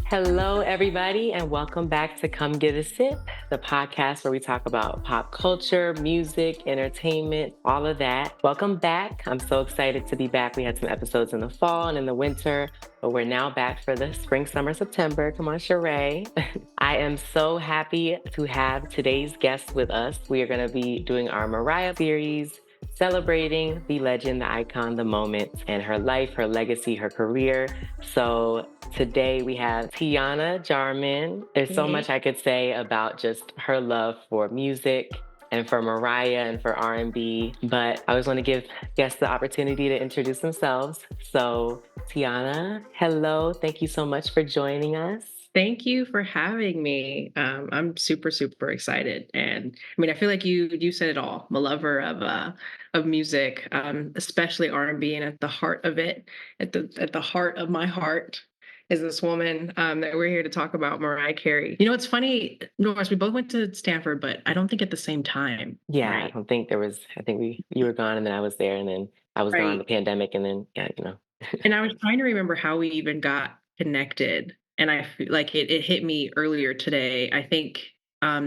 Hello, everybody, and welcome back to Come Get a Sip, the podcast where we talk about pop culture, music, entertainment, all of that. Welcome back. I'm so excited to be back. We had some episodes in the fall and in the winter, but we're now back for the spring, summer, September. Come on, Sheree. I am so happy to have today's guest with us. We are going to be doing our Mariah series, celebrating the legend, the icon, the moment, and her life, her legacy, her career. So today we have Teyonna Jarman. There's so much I could say about just her love for music and for Mariah and for R&B, but I always want to give guests the opportunity to introduce themselves. So Teyonna, hello. Thank you so much for joining us. Thank you for having me. I'm super excited, and I mean, I feel like you said it all. I'm a lover of music, especially R&B, and at the heart of it, at the heart of my heart, is this woman that we're here to talk about, Mariah Carey. You know, it's funny, Norris. We both went to Stanford, but I don't think at the same time, Yeah, I right? don't think there was, I think you were gone and then I was there and then I was gone, the Right. pandemic, and then, yeah. And I was trying to remember how we even got connected, and I feel like it hit me earlier today. I think,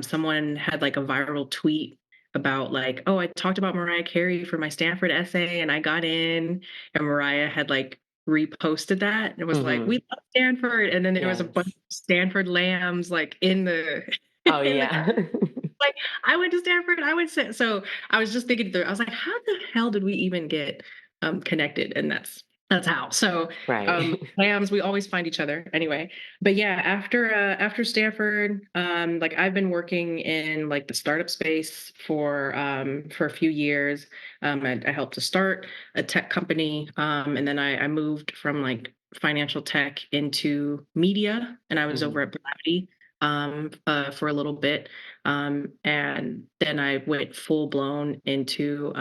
someone had, like, a viral tweet about, like, "Oh, I talked about Mariah Carey for my Stanford essay, and I got in," and Mariah had, like, reposted that, and it was like, Hmm. "We love Stanford," and then there was a bunch Yes. of Stanford lambs, like, in the Oh, in the yeah. like, "I went to Stanford, I went to," so I was just thinking through I was like, "How the hell did we even get, connected?" And that's how. So, Right. lambs, we always find each other anyway. But yeah, after Stanford, like I've been working in like the startup space for a few years. I helped to start a tech company, and then I moved from like financial tech into media, and I was over Mhm. at Blavity for a little bit. And then I went full blown into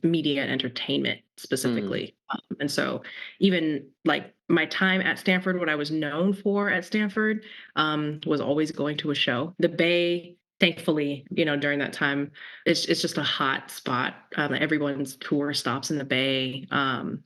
media and entertainment Mm. specifically. And so, even like my time at Stanford, what I was known for at Stanford was always going to a show. The Bay, thankfully, during that time, it's just a hot spot. Everyone's tour stops in the Bay.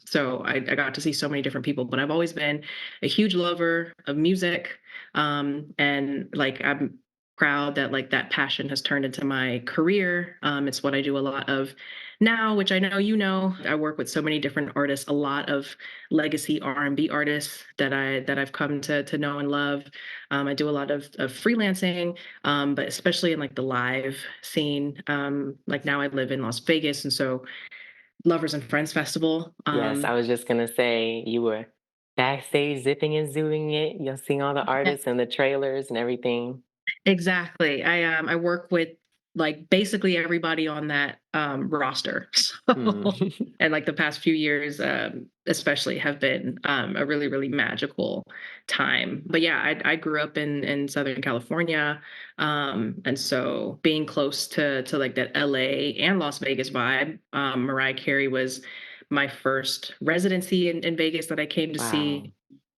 So I got to see so many different people, but I've always been a huge lover of music. And like I'm proud that like that passion has turned into my career. It's what I do a lot of now, which I know I work with so many different artists, a lot of legacy R&B artists that I've come to know and love. I do a lot of freelancing, but especially in like the live scene. Like now I live in Las Vegas, and so Lovers and Friends Festival. Yes, I was just gonna say you were backstage zipping and zooming it. You're seeing all the artists and the trailers and everything. Exactly. I work with like basically everybody on that roster. Mm. So and like the past few years especially have been a really magical time. But yeah, I grew up in Southern California, and so being close to like that LA and Las Vegas vibe, Mariah Carey was my first residency in Vegas that I came to Wow. see,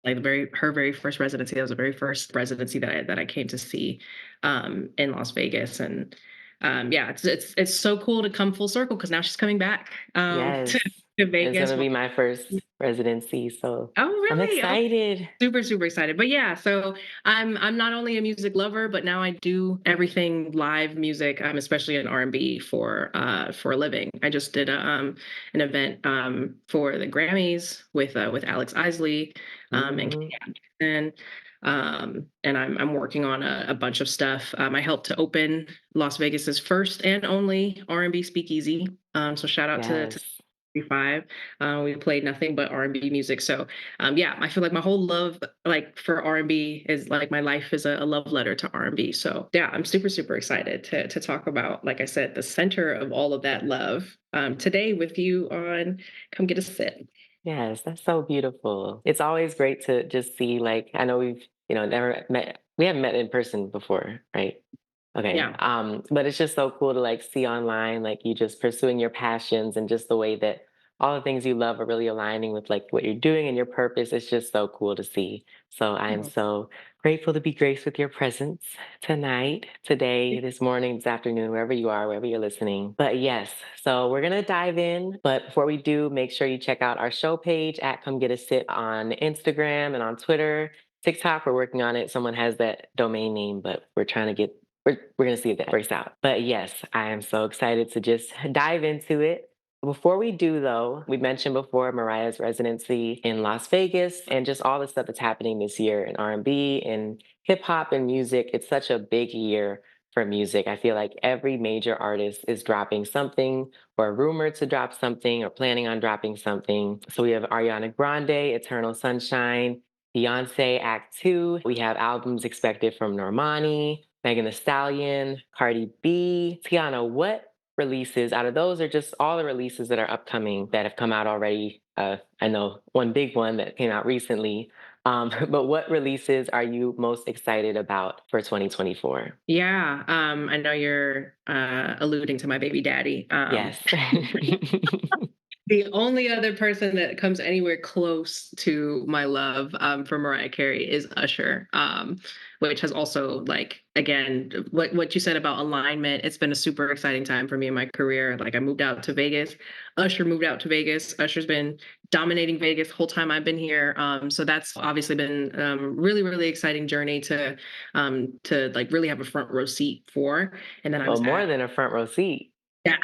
like her very first residency. That was the very first residency that I came to see in Las Vegas. And yeah, it's so cool to come full circle because now she's coming back Yes. to It's Vegas. gonna be my first residency, so Oh, I'm really? Oh, excited. super excited. But yeah, so I'm not only a music lover, but now I do everything live music, especially in R&B for a living. I just did an event for the Grammys with Alex Isley and Mhm. Kate Atkinson. And I'm working on a bunch of stuff. I helped to open Las Vegas's first and only R&B speakeasy. So shout out to Yes. 35. We played nothing but R&B music. So yeah, I feel like my whole love like for R&B is like my life is a love letter to R&B. So yeah, I'm super excited to talk about, like I said, the center of all of that love today with you on Come Get a Sip. Yes, that's so beautiful. It's always great to just see, like, I know we've, never met, we haven't met in person before, right? Okay. Yeah. But it's just so cool to like see online, like you just pursuing your passions and just the way that all the things you love are really aligning with like what you're doing and your purpose. It's just so cool to see. So I am Oh, so grateful to be graced with your presence tonight, today, this morning, this afternoon, wherever you are, wherever you're listening. But yes, so we're gonna dive in. But before we do, make sure you check out our show page at Come Get a Sip on Instagram and on Twitter. TikTok, we're working on it. Someone has that domain name, but we're trying to get we're gonna see if that works out. But yes, I am so excited to just dive into it. Before we do though, we mentioned before Mariah's residency in Las Vegas and just all the stuff that's happening this year in R&B and hip hop and music. It's such a big year for music. I feel like every major artist is dropping something or rumored to drop something or planning on dropping something. So we have Ariana Grande, Eternal Sunshine, Beyonce Act Two. We have albums expected from Normani, Megan Thee Stallion, Cardi B, Tiana. What releases out of those are just all the releases that are upcoming that have come out already? I know one big one that came out recently. But what releases are you most excited about for 2024? Yeah, I know you're alluding to my baby daddy. Yes. The only other person that comes anywhere close to my love for Mariah Carey is Usher, which has also like again what you said about alignment. It's been a super exciting time for me in my career. Like I moved out to Vegas. Usher moved out to Vegas. Usher's been dominating Vegas the whole time I've been here. So that's obviously been really exciting journey to like really have a front row seat for. And then I Well, was more at than a front row seat. yeah.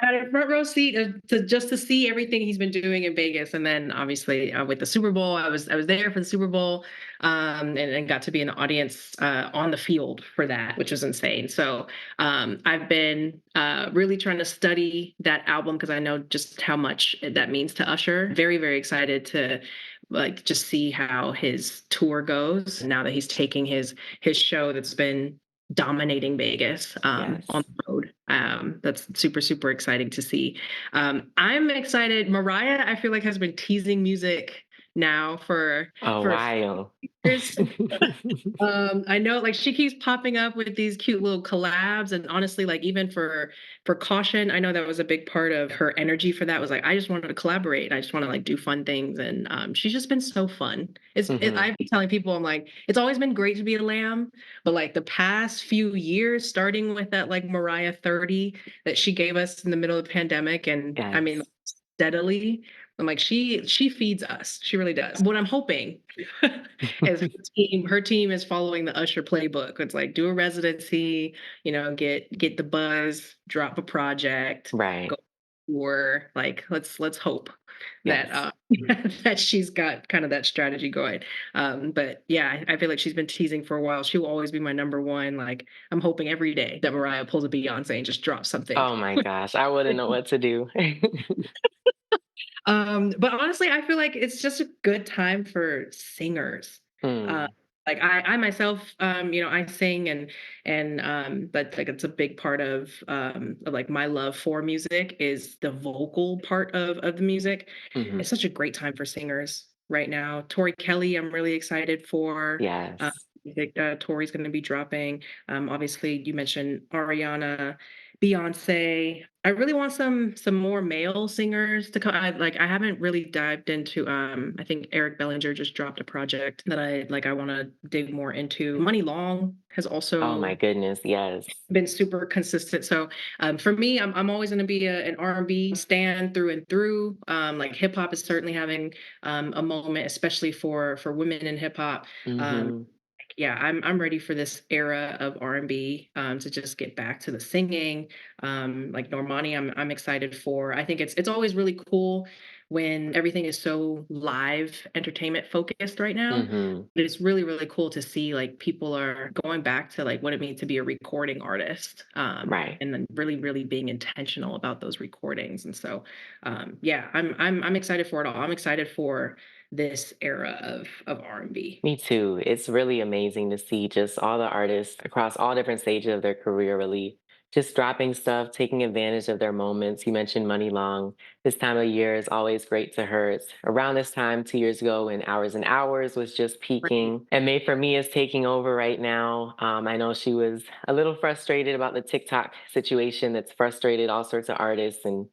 I had a front row seat to just to see everything he's been doing in Vegas, and then obviously with the Super Bowl, I was there for the Super Bowl, and got to be in the audience on the field for that, which was insane. So I've been really trying to study that album because I know just how much that means to Usher. Very excited to like just see how his tour goes now that he's taking his show that's been dominating Vegas on Yes. the road. That's super exciting to see. I'm excited. Mariah, I feel like has been teasing music now A for while. years. I know like she keeps popping up with these cute little collabs and honestly like even for Caution, I know that was a big part of her energy for that was like I just wanted to collaborate and I just want to like do fun things and she's just been so fun. Hmm. I've been telling people I'm like it's always been great to be a lamb, but like the past few years starting with that like Mariah 30 that she gave us in the middle of the pandemic and I mean Yes. steadily I'm like she feeds us. She really does. What I'm hoping is her team is following the Usher playbook. It's like do a residency, get the buzz, drop a project, go Right. tour. Like let's hope that Yes. that she's got kind of that strategy going. But yeah, I feel like she's been teasing for a while. She will always be my number one. Like I'm hoping every day that Mariah pulls a Beyonce and just drops something. Oh my gosh. I wouldn't know what to do. But honestly, I feel like it's just a good time for singers. Uh, Hmm. like I myself, I sing and but like it's a big part of like my love for music is the vocal part of the music. Hmm. It's such a great time for singers right now. Tori Kelly, I'm really excited for. Yes. I think Tori's going to be dropping. Obviously, you mentioned Ariana. Beyonce. I really want some more male singers to come. I haven't really dived into I think Eric Bellinger just dropped a project that I want to dig more into. Money Long has Oh my also goodness. Yes. been super consistent. So for me, I'm always going to be an R&B stan through and through. Like hip hop is certainly having a moment, especially for women in hip hop. Um, Hmm. yeah, I'm ready for this era of R&B to just get back to the singing. Like Normani, I'm excited for. I think it's always really cool when everything is so live entertainment focused right now. Hmm. But it's really cool to see like people are going back to like what it means to be a recording artist, Right. and then really being intentional about those recordings. And so, yeah, I'm excited for it all. I'm excited for this era of R&B. Me too. It's really amazing to see just all the artists across all different stages of their career really just dropping stuff, taking advantage of their moments. You mentioned Money Long. This time of year is always great to her. It's around this time 2 years ago when Hours and Hours was just Right. peaking. And May for Me is taking over right now. I know she was a little frustrated about the TikTok situation that's frustrated all sorts of artists and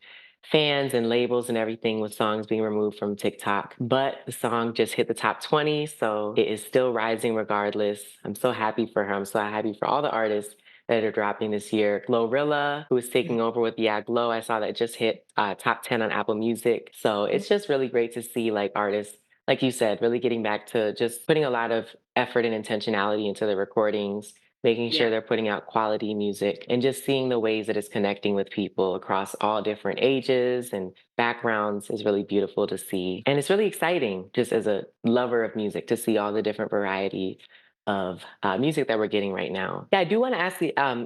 fans and labels and everything with songs being removed from TikTok. But the song just hit the top 20, so it is still rising regardless. I'm so happy for her. I'm so happy for all the artists that are dropping this year. Glorilla, who is taking over with Yeah Glow, I saw that just hit top 10 on Apple Music. So it's just really great to see like artists like you said, really getting back to just putting a lot of effort and intentionality into the recordings, making sure Yeah. they're putting out quality music, and just seeing the ways that it's connecting with people across all different ages and backgrounds is really beautiful to see. And it's really exciting, just as a lover of music, to see all the different variety of music that we're getting right now. Yeah, I do want to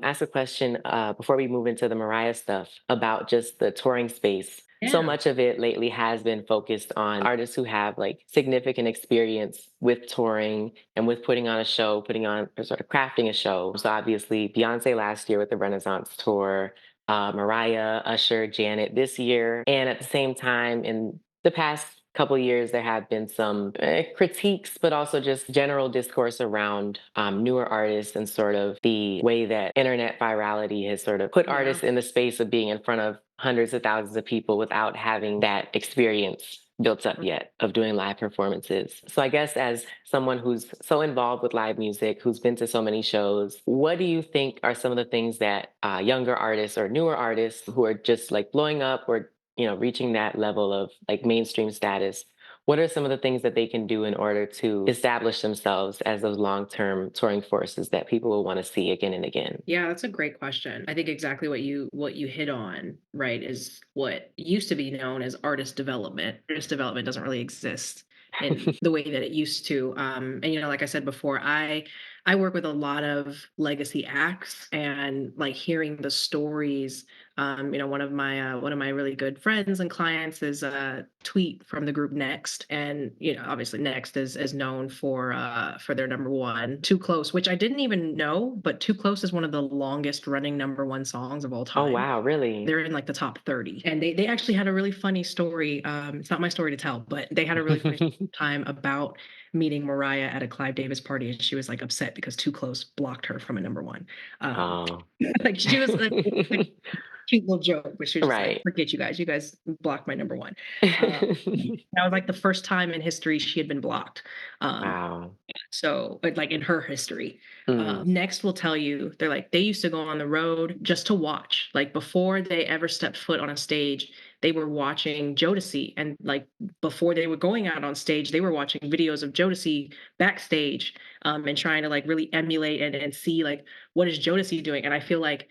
ask a question before we move into the Mariah stuff about just the touring space. So Yeah. much of it lately has been focused on artists who have like significant experience with touring and with putting on a show, putting on or sort of crafting a show. So obviously, Beyonce last year with the Renaissance tour, Mariah, Usher, Janet this year, and at the same time in the past couple years there have been some critiques but also just general discourse around newer artists and sort of the way that internet virality has sort of put Yeah. artists in the space of being in front of hundreds of thousands of people without having that experience built up yet of doing live performances. So I guess as someone who's so involved with live music, who's been to so many shows, what do you think are some of the things that younger artists or newer artists who are just like blowing up or reaching that level of like mainstream status, what are some of the things that they can do in order to establish themselves as those long-term touring forces that people will want to see again and again? Yeah, that's a great question. I think exactly what you hit on, right, is what used to be known as artist development. Artist development doesn't really exist in the way that it used to. And like I said before, I work with a lot of legacy acts, and like hearing the stories. One of my really good friends and clients is Tweet from the group Next, and obviously Next is known for their number one, Too Close, which I didn't even know, but Too Close is one of the longest running number one songs of all Oh, time. wow, really? They're in like the top 30. And they actually had a really funny story. It's not my story to tell, but they had a really funny time about meeting Mariah at a Clive Davis party, and she was like upset because Too Close blocked her from a number one. Um, Oh. like she was like cute little joke, but she was just like, Right. "Forget you guys. You guys blocked my number one." Uh, that was like the first time in history she had been blocked. Um, Wow. so, but like in her history. Mm. Next will tell you, they're like, they used to go on the road just to watch. Like before they ever stepped foot on a stage, they were watching Jodeci. And like before they were going out on stage, they were watching videos of Jodeci backstage, and trying to like really emulate and see like what is Jodeci doing. And I feel like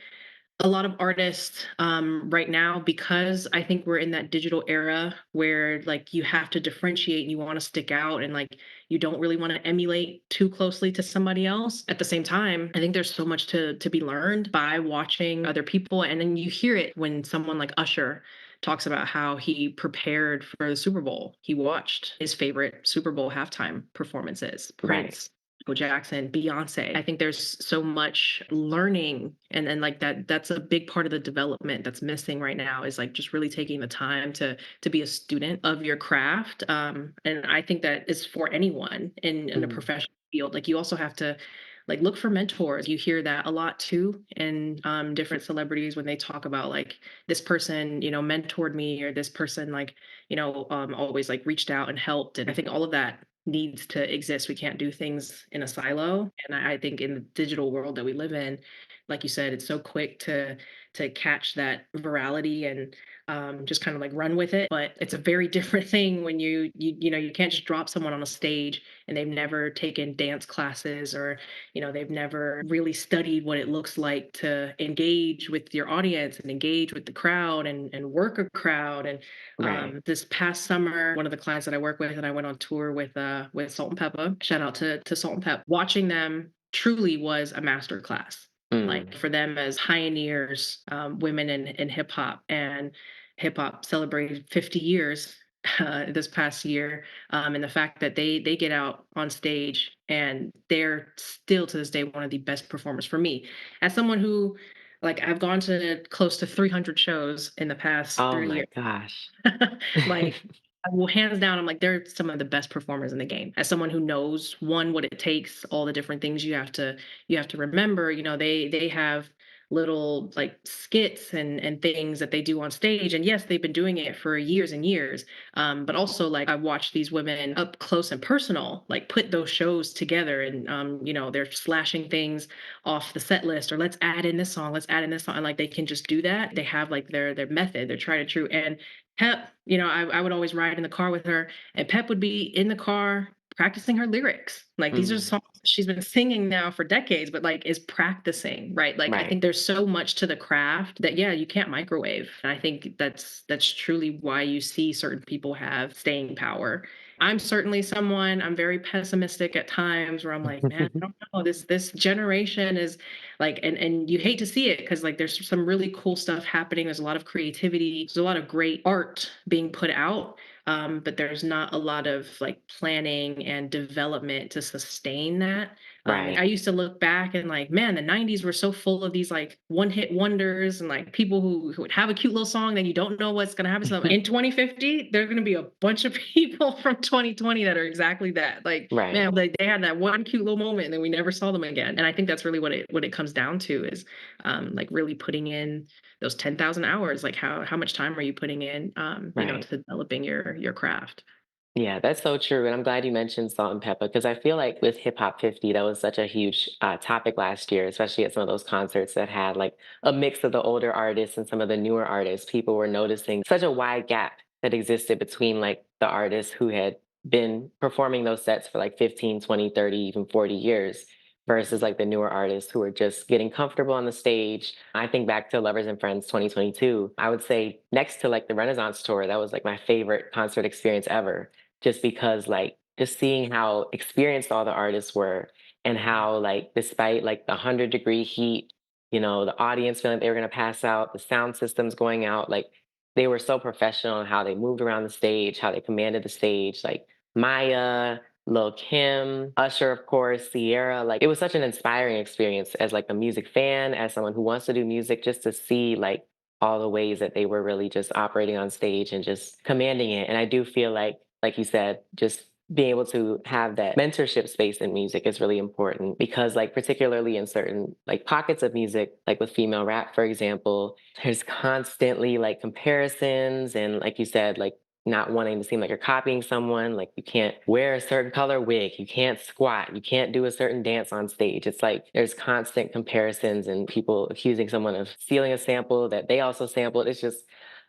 a lot of artists right now, because I think we're in that digital era where like you have to differentiate and you want to stick out, and like you don't really want to emulate too closely to somebody else. At the same time, I think there's so much to be learned by watching other people. And then you hear it when someone like Usher talks about how he prepared for the Super Bowl. He watched his favorite Super Bowl halftime performances, Right. Prince, Michael Jackson, Beyonce. I think there's so much learning, and like that's a big part of the development that's missing right now, is like just really taking the time to be a student of your craft. And I think that is for anyone in a Mm. professional field. Like you also have to like look for mentors. You hear that a lot too in different celebrities when they talk about like this person, mentored me, or this person like, always like reached out and helped. And I think all of that needs to exist. We can't do things in a silo. And I think in the digital world that we live in, like you said, it's so quick to catch that virality and just kind of like run with it. But it's a very different thing when you can't just drop someone on a stage and they've never taken dance classes, or they've never really studied what it looks like to engage with your audience and engage with the crowd and work a crowd. And Right. this past summer, one of the clients that I work with, and I went on tour with Salt and Pepper. Shout out to Salt and Pep. Watching them truly was a master class. Like Mm. for them as pioneers, women in hip hop, and hip hop celebrated 50 years this past year, and the fact that they get out on stage and they're still to this day one of the best performers for me, as someone who, like, I've gone to close to 300 shows in the past Oh 3 my years. gosh. Like, well, hands down, I'm like, they're some of the best performers in the game. As someone who knows, one, what it takes, all the different things you have to remember. They have little like skits and things that they do on stage. And yes, they've been doing it for years and years. But also like I watched these women up close and personal, like put those shows together, and they're slashing things off the set list, or let's add in this song, let's add in this song. And like they can just do that. They have like their method, they're tried and true. And Pep, I would always ride in the car with her, and Pep would be in the car practicing her lyrics. Like these are Mm, songs she's been singing now for decades, but like is practicing, right? Like I right. think there's so much to the craft that yeah, you can't microwave. And I think that's truly why you see certain people have staying power. I'm certainly someone, I'm very pessimistic at times where I'm like, man, I don't know. This generation is like, and you hate to see it because like there's some really cool stuff happening. There's a lot of creativity, there's a lot of great art being put out, but there's not a lot of like planning and development to sustain that. And Right. I used to look back and like, man, the 90s were so full of these like one hit wonders and like people who would have a cute little song, then you don't know what's going to happen. So in 2050, there's going to be a bunch of people from 2020 that are exactly that. Like, Right. man, they had that one cute little moment and then we never saw them again. And I think that's really what it comes down to is like really putting in those 10,000 hours. Like how much time are you putting in, Right. to developing your craft? Yeah, that's so true. And I'm glad you mentioned Salt and Pepper because I feel like with Hip Hop 50, that was such a huge topic last year, especially at some of those concerts that had like a mix of the older artists and some of the newer artists. People were noticing such a wide gap that existed between like the artists who had been performing those sets for like 15, 20, 30, even 40 years versus like the newer artists who are just getting comfortable on the stage. I think back to Lovers and Friends 2022. I would say next to like the Renaissance tour, that was like my favorite concert experience ever just because like just seeing how experienced all the artists were and how like despite like the 100-degree heat, the audience feeling like they were going to pass out, the sound systems going out, like they were so professional in how they moved around the stage, how they commanded the stage, like Maya, Lil Kim, Usher, of course, Sierra. Like it was such an inspiring experience as like a music fan, as someone who wants to do music, just to see like all the ways that they were really just operating on stage and just commanding it. And I do feel like you said, just being able to have that mentorship space in music is really important because like particularly in certain like pockets of music, like with female rap, for example, there's constantly like comparisons and like you said, like not wanting to seem like you're copying someone, like you can't wear a certain color wig, you can't squat, you can't do a certain dance on stage. It's like there's constant comparisons and people accusing someone of stealing a sample that they also sampled. It's just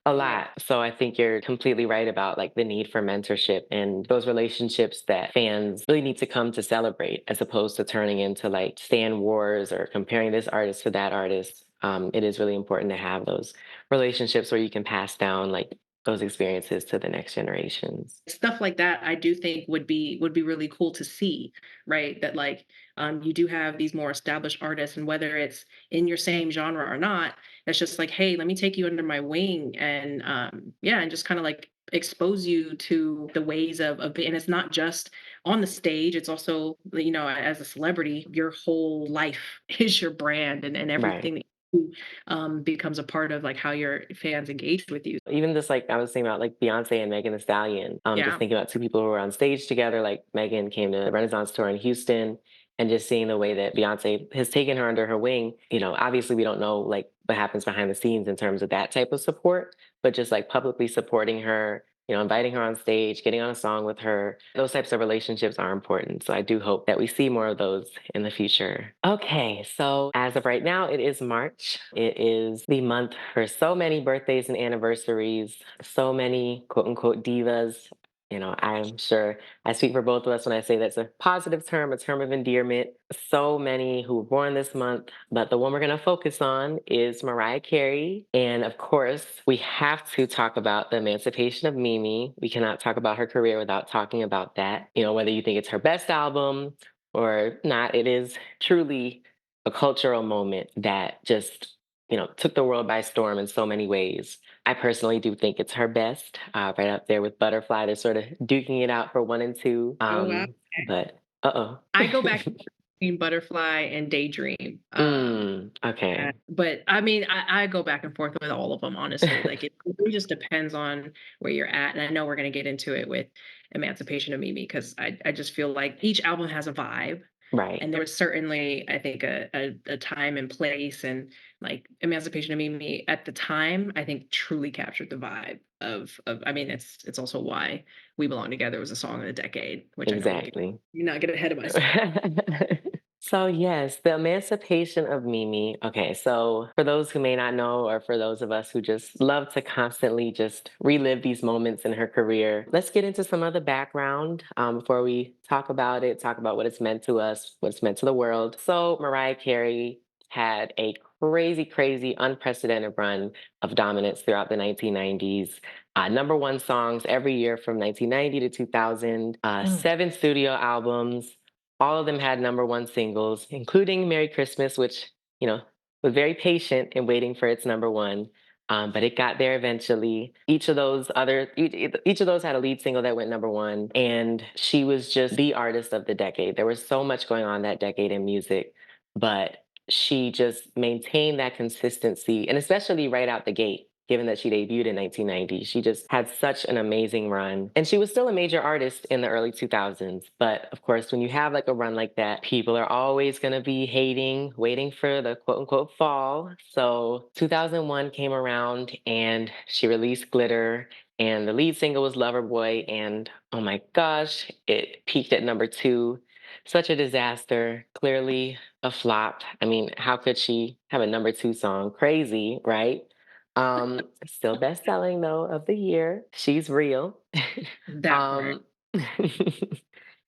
a Yeah. lot. So I think you're completely right about like the need for mentorship and those relationships that fans really need to come to celebrate as opposed to turning into like stan wars or comparing this artist to that artist. It is really important to have those relationships where you can pass down like those experiences to the next generations. Stuff like that I do think would be really cool to see, right? That like you do have these more established artists, and whether it's in your same genre or not, it's just like, hey, let me take you under my wing and yeah, and just kind of like expose you to the ways of and it's not just on the stage, it's also as a celebrity your whole life is your brand, and Right. everything that you becomes a part of like how your fans engage with you. Even just like I was thinking about like Beyonce and Megan Thee Stallion. Just Yeah. thinking about two people who were on stage together. Like Megan came to the Renaissance tour in Houston, and just seeing the way that Beyonce has taken her under her wing. Obviously we don't know like what happens behind the scenes in terms of that type of support, but just like publicly supporting her. Inviting her on stage, getting on a song with her. Those types of relationships are important. So I do hope that we see more of those in the future. Okay, so as of right now, it is March. It is the month for so many birthdays and anniversaries, so many quote unquote divas. I'm sure I speak for both of us when I say that's a positive term, a term of endearment. So many who were born this month, but the one we're going to focus on is Mariah Carey. And of course, we have to talk about the emancipation of Mimi. We cannot talk about her career without talking about that. Whether you think it's her best album or not, it is truly a cultural moment that just took the world by storm in so many ways. I personally do think it's her best, right up there with Butterfly. They're sort of duking it out for one and two. Oh wow. But uh I go back oh. between Butterfly and Daydream. Okay. But I mean, I go back and forth with all of them, honestly. Like it really just depends on where you're at. And I know we're gonna get into it with Emancipation of Mimi because I just feel like each album has a vibe. Right. And there was certainly, I think, a time and place, and like Emancipation of Mimi at the time, I think truly captured the vibe of I mean, it's also why We Belong Together was a song of the decade, which I know we'll Exactly. not get ahead of myself. So, yes, the emancipation of Mimi. Okay, so for those who may not know, or for those of us who just love to constantly just relive these moments in her career, let's get into some of the background before we talk about it, talk about what it's meant to us, what it's meant to the world. So, Mariah Carey had a crazy, crazy, unprecedented run of dominance throughout the 1990s. Number one songs every year from 1990 to 2000, Mm. seven studio albums, all of them had number one singles, including Merry Christmas, which, you know, was very patient in waiting for its number one. But it got there eventually. Each of those had a lead single that went number one, and she was just the artist of the decade. There was so much going on that decade in music, but she just maintained that consistency, and especially right out the gate, given that she debuted in 1990. She just had such an amazing run. And she was still a major artist in the early 2000s. But of course, when you have like a run like that, people are always going to be hating, waiting for the quote unquote fall. So 2001 came around and she released Glitter. And the lead single was Lover Boy. And oh my gosh, it peaked at number two. Such a disaster. Clearly a flop. I mean, how could she have a number two song? Crazy, right? Still best selling though of the year. She's real. That part. um,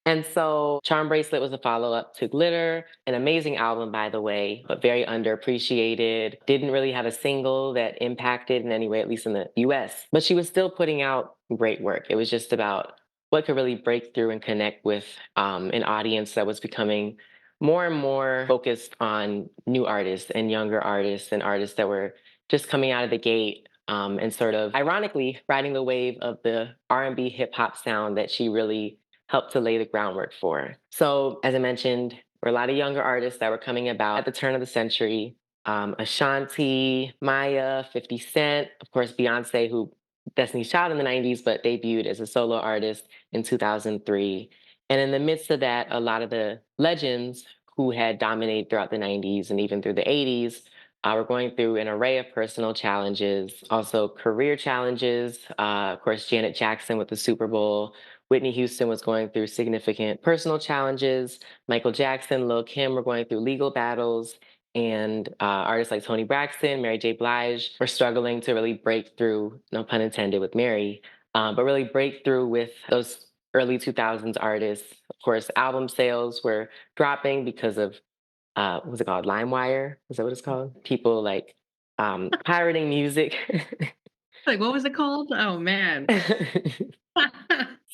and so Charm Bracelet was a follow up to Glitter, an amazing album, by the way, but very underappreciated. Didn't really have a single that impacted in any way, at least in the US. But she was still putting out great work. It was just about what could really break through and connect with an audience that was becoming more and more focused on new artists and younger artists and artists that were just coming out of the gate and sort of ironically riding the wave of the R&B hip hop sound that she really helped to lay the groundwork for. So, as I mentioned, there were a lot of younger artists that were coming about at the turn of the century. Ashanti, Maya, 50 Cent, of course, Beyonce, who Destiny's Child in the 90s, but debuted as a solo artist in 2003. And in the midst of that, a lot of the legends who had dominated throughout the 90s and even through the 80s we're going through an array of personal challenges, also career challenges. Of course, Janet Jackson with the Super Bowl. Whitney Houston was going through significant personal challenges. Michael Jackson, Lil Kim were going through legal battles. And artists like Toni Braxton, Mary J. Blige were struggling to really break through, no pun intended, with Mary, but really break through with those early 2000s artists. Of course, album sales were dropping because of what was it called? LimeWire? Is that what it's called? People like pirating music. Like, what was it called? Oh man.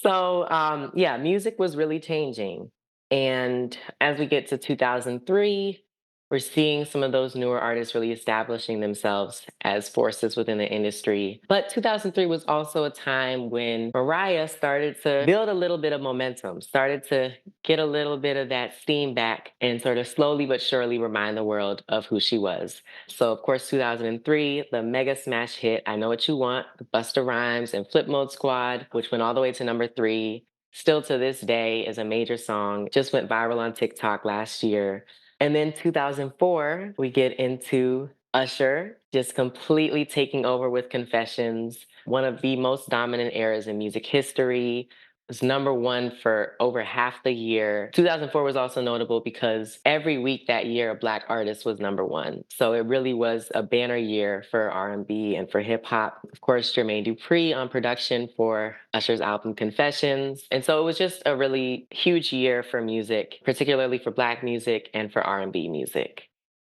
So, yeah, music was really changing. And as we get to 2003, we're seeing some of those newer artists really establishing themselves as forces within the industry. But 2003 was also a time when Mariah started to build a little bit of momentum, started to get a little bit of that steam back and sort of slowly but surely remind the world of who she was. So, of course, 2003, the mega smash hit, I Know What You Want, with Busta Rhymes and Flip Mode Squad, which went all the way to number three. Still to this day is a major song, just went viral on TikTok last year. And then 2004, we get into Usher just completely taking over with Confessions, one of the most dominant eras in music history. Was number one for over half the year. 2004 was also notable because every week that year, a Black artist was number one. So it really was a banner year for R&B and for hip hop. Of course, Jermaine Dupri on production for Usher's album Confessions. And so it was just a really huge year for music, particularly for Black music and for R&B music.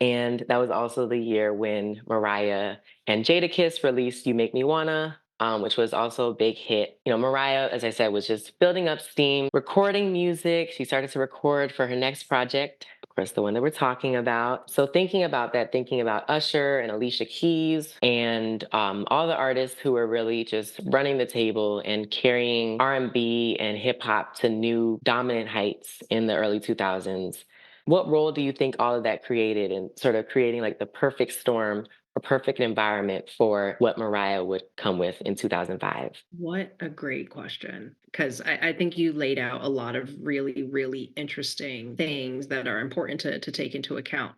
And that was also the year when Mariah and Jadakiss released You Make Me Wanna, which was also a big hit. You know, Mariah, as I said, was just building up steam, recording music. She started to record for her next project, of course, the one that we're talking about. So thinking about that, thinking about Usher and Alicia Keys and all the artists who were really just running the table and carrying R&B and hip hop to new dominant heights in the early 2000s. What role do you think all of that created in sort of creating like the perfect storm a perfect environment for what Mariah would come with in 2005? What a great question. Because I think you laid out a lot of really, really interesting things that are important to take into account.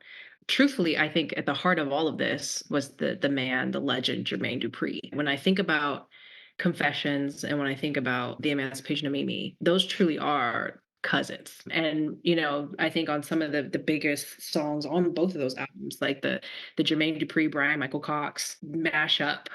Truthfully, I think at the heart of all of this was the man, the legend, Jermaine Dupri. When I think about Confessions and when I think about the Emancipation of Mimi, those truly are cousins. And I think on some of the biggest songs on both of those albums, like the Jermaine Dupri, Brian Michael Cox mashup,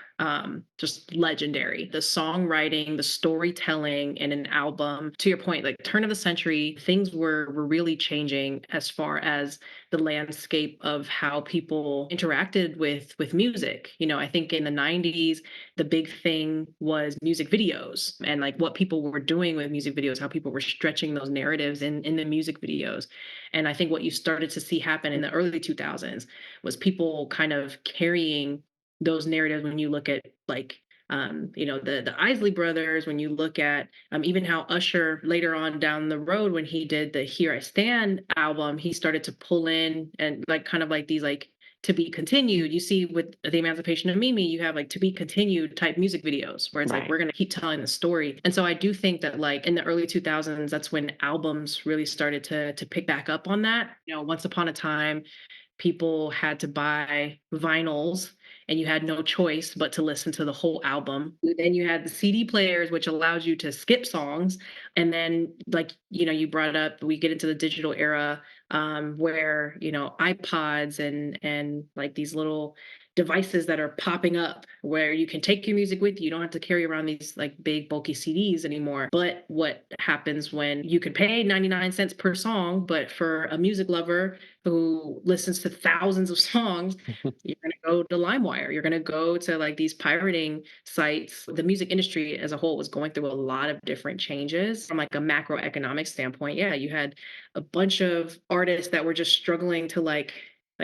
just legendary. The songwriting, the storytelling in an album, to your point, like turn of the century, things were really changing as far as the landscape of how people interacted with music. I think in the 90s, the big thing was music videos and like what people were doing with music videos, how people were stretching those narratives in the music videos. And I think what you started to see happen in the early 2000s was people kind of carrying those narratives when you look at like the Isley brothers, when you look at even how Usher later on down the road when he did the Here I Stand album, he started to pull in and like kind of like these like to be continued. You see with the Emancipation of Mimi, you have like to be continued type music videos where it's like Right. we're going to keep telling the story. And so I do think that like in the early 2000s, that's when albums really started to pick back up on that. Once upon a time people had to buy vinyls and you had no choice but to listen to the whole album. Then you had the CD players, which allows you to skip songs. And then, like, you brought up, we get into the digital era where, iPods and like these little devices that are popping up where you can take your music with you. You don't have to carry around these like big bulky CDs anymore. But what happens when you could pay 99 cents per song, but for a music lover who listens to thousands of songs, you're going to go to LimeWire. You're going to go to like these pirating sites. The music industry as a whole was going through a lot of different changes from like a macroeconomic standpoint. Yeah, you had a bunch of artists that were just struggling to like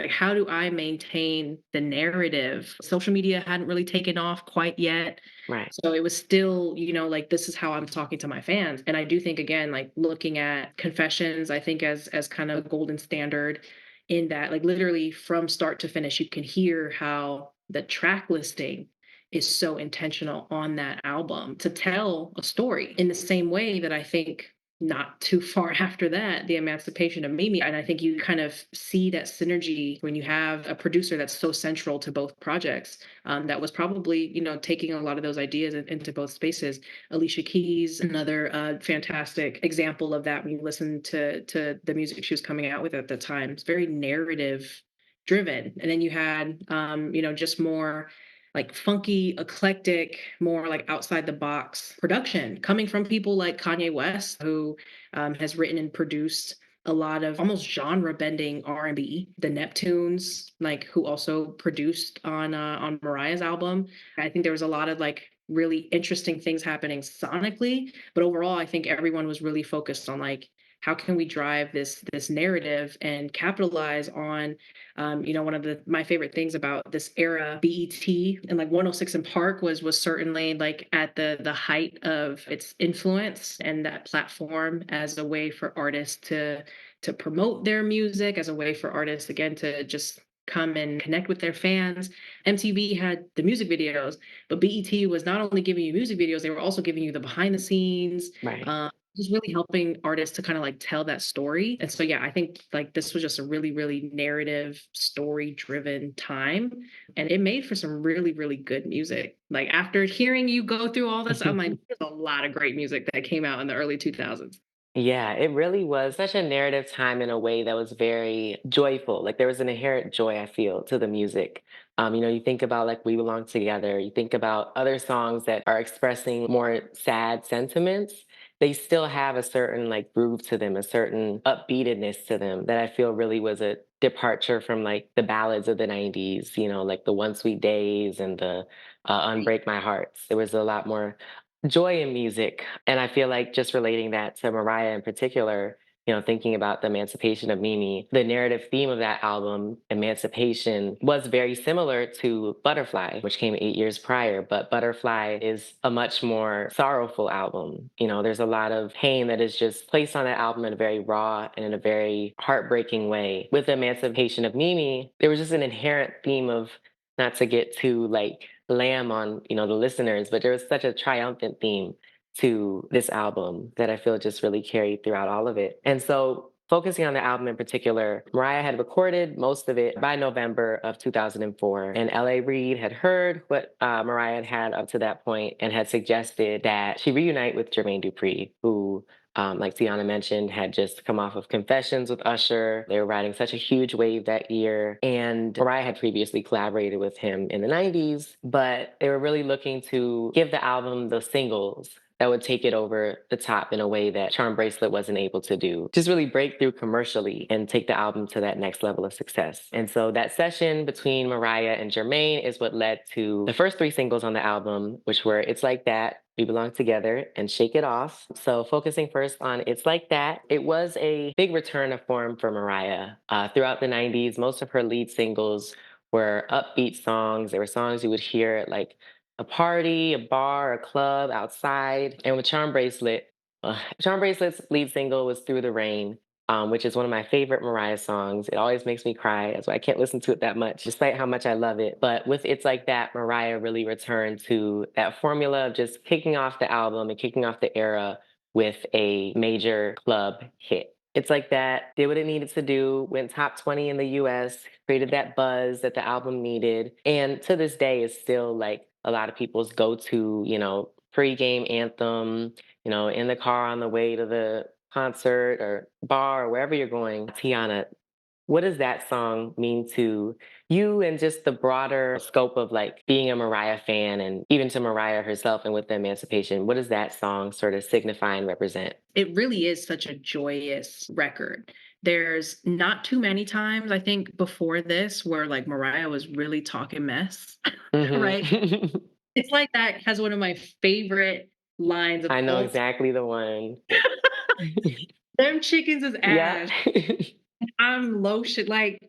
how do I maintain the narrative? Social media hadn't really taken off quite yet. Right. So it was still, like this is how I'm talking to my fans. And I do think again, like looking at Confessions, I think as kind of a golden standard in that like literally from start to finish, you can hear how the track listing is so intentional on that album to tell a story in the same way that I think not too far after that, the Emancipation of Mimi. And I think you kind of see that synergy when you have a producer that's so central to both projects. That was probably, taking a lot of those ideas into both spaces. Alicia Keys, another fantastic example of that when you listen to the music she was coming out with at the time. It's very narrative driven. And then you had, just more like funky, eclectic, more like outside the box production coming from people like Kanye West, who has written and produced a lot of almost genre bending R&B. The Neptunes, like who also produced on Mariah's album. I think there was a lot of like really interesting things happening sonically, but overall, I think everyone was really focused on like how can we drive this narrative and capitalize on one of my favorite things about this era, BET and like 106 in Park was certainly like at the height of its influence and that platform as a way for artists to promote their music, as a way for artists again to just come and connect with their fans. MTV had the music videos, but BET was not only giving you music videos, they were also giving you the behind the scenes, Right. just really helping artists to kind of like tell that story. And so, yeah, I think like this was just a really, really narrative, story driven time. And it made for some really, really good music. Like after hearing you go through all this, I'm like, there's a lot of great music that came out in the early 2000s. Yeah, it really was such a narrative time in a way that was very joyful. Like there was an inherent joy I feel to the music. You think about like We Belong Together, you think about other songs that are expressing more sad sentiments. They still have a certain like groove to them, a certain upbeatedness to them that I feel really was a departure from like the ballads of the 90s, like the One Sweet Days and the Unbreak My Hearts. There was a lot more joy in music. And I feel like just relating that to Mariah in particular, thinking about the Emancipation of Mimi, the narrative theme of that album, Emancipation, was very similar to Butterfly, which came 8 years prior. But Butterfly is a much more sorrowful album. There's a lot of pain that is just placed on that album in a very raw and in a very heartbreaking way. With the Emancipation of Mimi, there was just an inherent theme of not to get too like lamb on, the listeners, but there was such a triumphant theme to this album that I feel just really carried throughout all of it. And so, focusing on the album in particular, Mariah had recorded most of it by November of 2004. And L.A. Reid had heard what Mariah had had up to that point and had suggested that she reunite with Jermaine Dupri, who like Teyonna mentioned, had just come off of Confessions with Usher. They were riding such a huge wave that year. And Mariah had previously collaborated with him in the 90s, but they were really looking to give the album the singles that would take it over the top in a way that Charm Bracelet wasn't able to do. Just really break through commercially and take the album to that next level of success. And so that session between Mariah and Jermaine is what led to the first three singles on the album, which were It's Like That, We Belong Together, and Shake It Off. So, focusing first on It's Like That, it was a big return of form for Mariah. Throughout the 90s, most of her lead singles were upbeat songs. They were songs you would hear at like a party, a bar, a club, outside. And with Charm Bracelet's lead single was Through the Rain, which is one of my favorite Mariah songs. It always makes me cry. That's why I can't listen to it that much, despite how much I love it. But with It's Like That, Mariah really returned to that formula of just kicking off the album and kicking off the era with a major club hit. It's Like That did what it needed to do, went top 20 in the US, created that buzz that the album needed, and to this day is still like a lot of people's go to, pre-game anthem, in the car on the way to the concert or bar or wherever you're going. Tiana, what does that song mean to you and just the broader scope of like being a Mariah fan and even to Mariah herself and with the Emancipation? What does that song sort of signify and represent? It really is such a joyous record. There's not too many times, I think, before this where like Mariah was really talking mess, right? Hmm. It's Like That has one of my favorite lines of I know all exactly the one. them chickens is Yeah. ash. I'm lotion. Like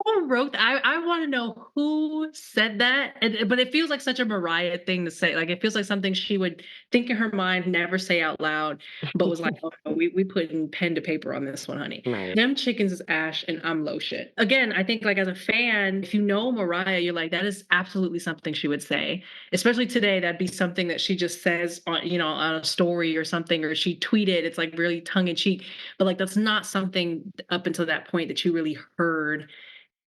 who wrote that? I want to know who said that. But it feels like such a Mariah thing to say. Like it feels like something she would think in her mind, never say out loud, but was like, oh, no, we putting pen to paper on this one, honey. Right. Them chickens is ash and I'm low shit. Again, I think like as a fan, if you know Mariah, you're like, that is absolutely something she would say. Especially today, that'd be something that she just says on, on a story or something, or she tweeted. It's like really tongue in cheek. But like that's not something up until that point that you really heard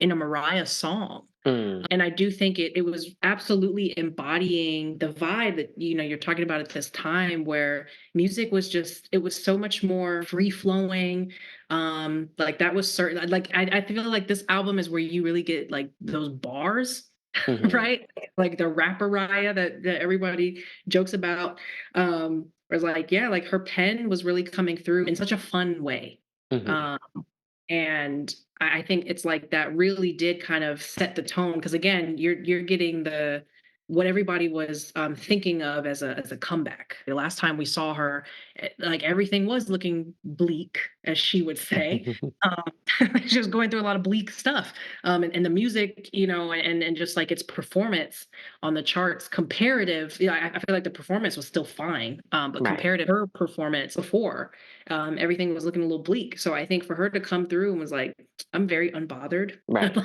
in a Mariah song. Mm. And I do think it was absolutely embodying the vibe that you're talking about at this time where music was just it was so much more free flowing. Like that was certain like I feel like this album is where you really get like those bars, Hmm. right? Like the rapper Raya that everybody jokes about. Was like, yeah, like her pen was really coming through in such a fun way. Hmm. Um and I think it's like that really did kind of set the tone because again, you're getting the what everybody was thinking of as a comeback. The last time we saw her, like everything was looking bleak, as she would say. Um, she was going through a lot of bleak stuff, and the music, and just like its performance on the charts, comparative. Yeah, I feel like the performance was still fine, but Right. comparative her performance before everything was looking a little bleak. So I think for her to come through and was like, I'm very unbothered. Right.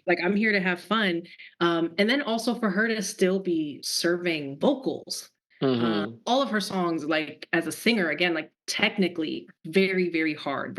like I'm here to have fun. And then also for her to still be serving vocals. Hmm. All of her songs, like as a singer, again, like technically very, very hard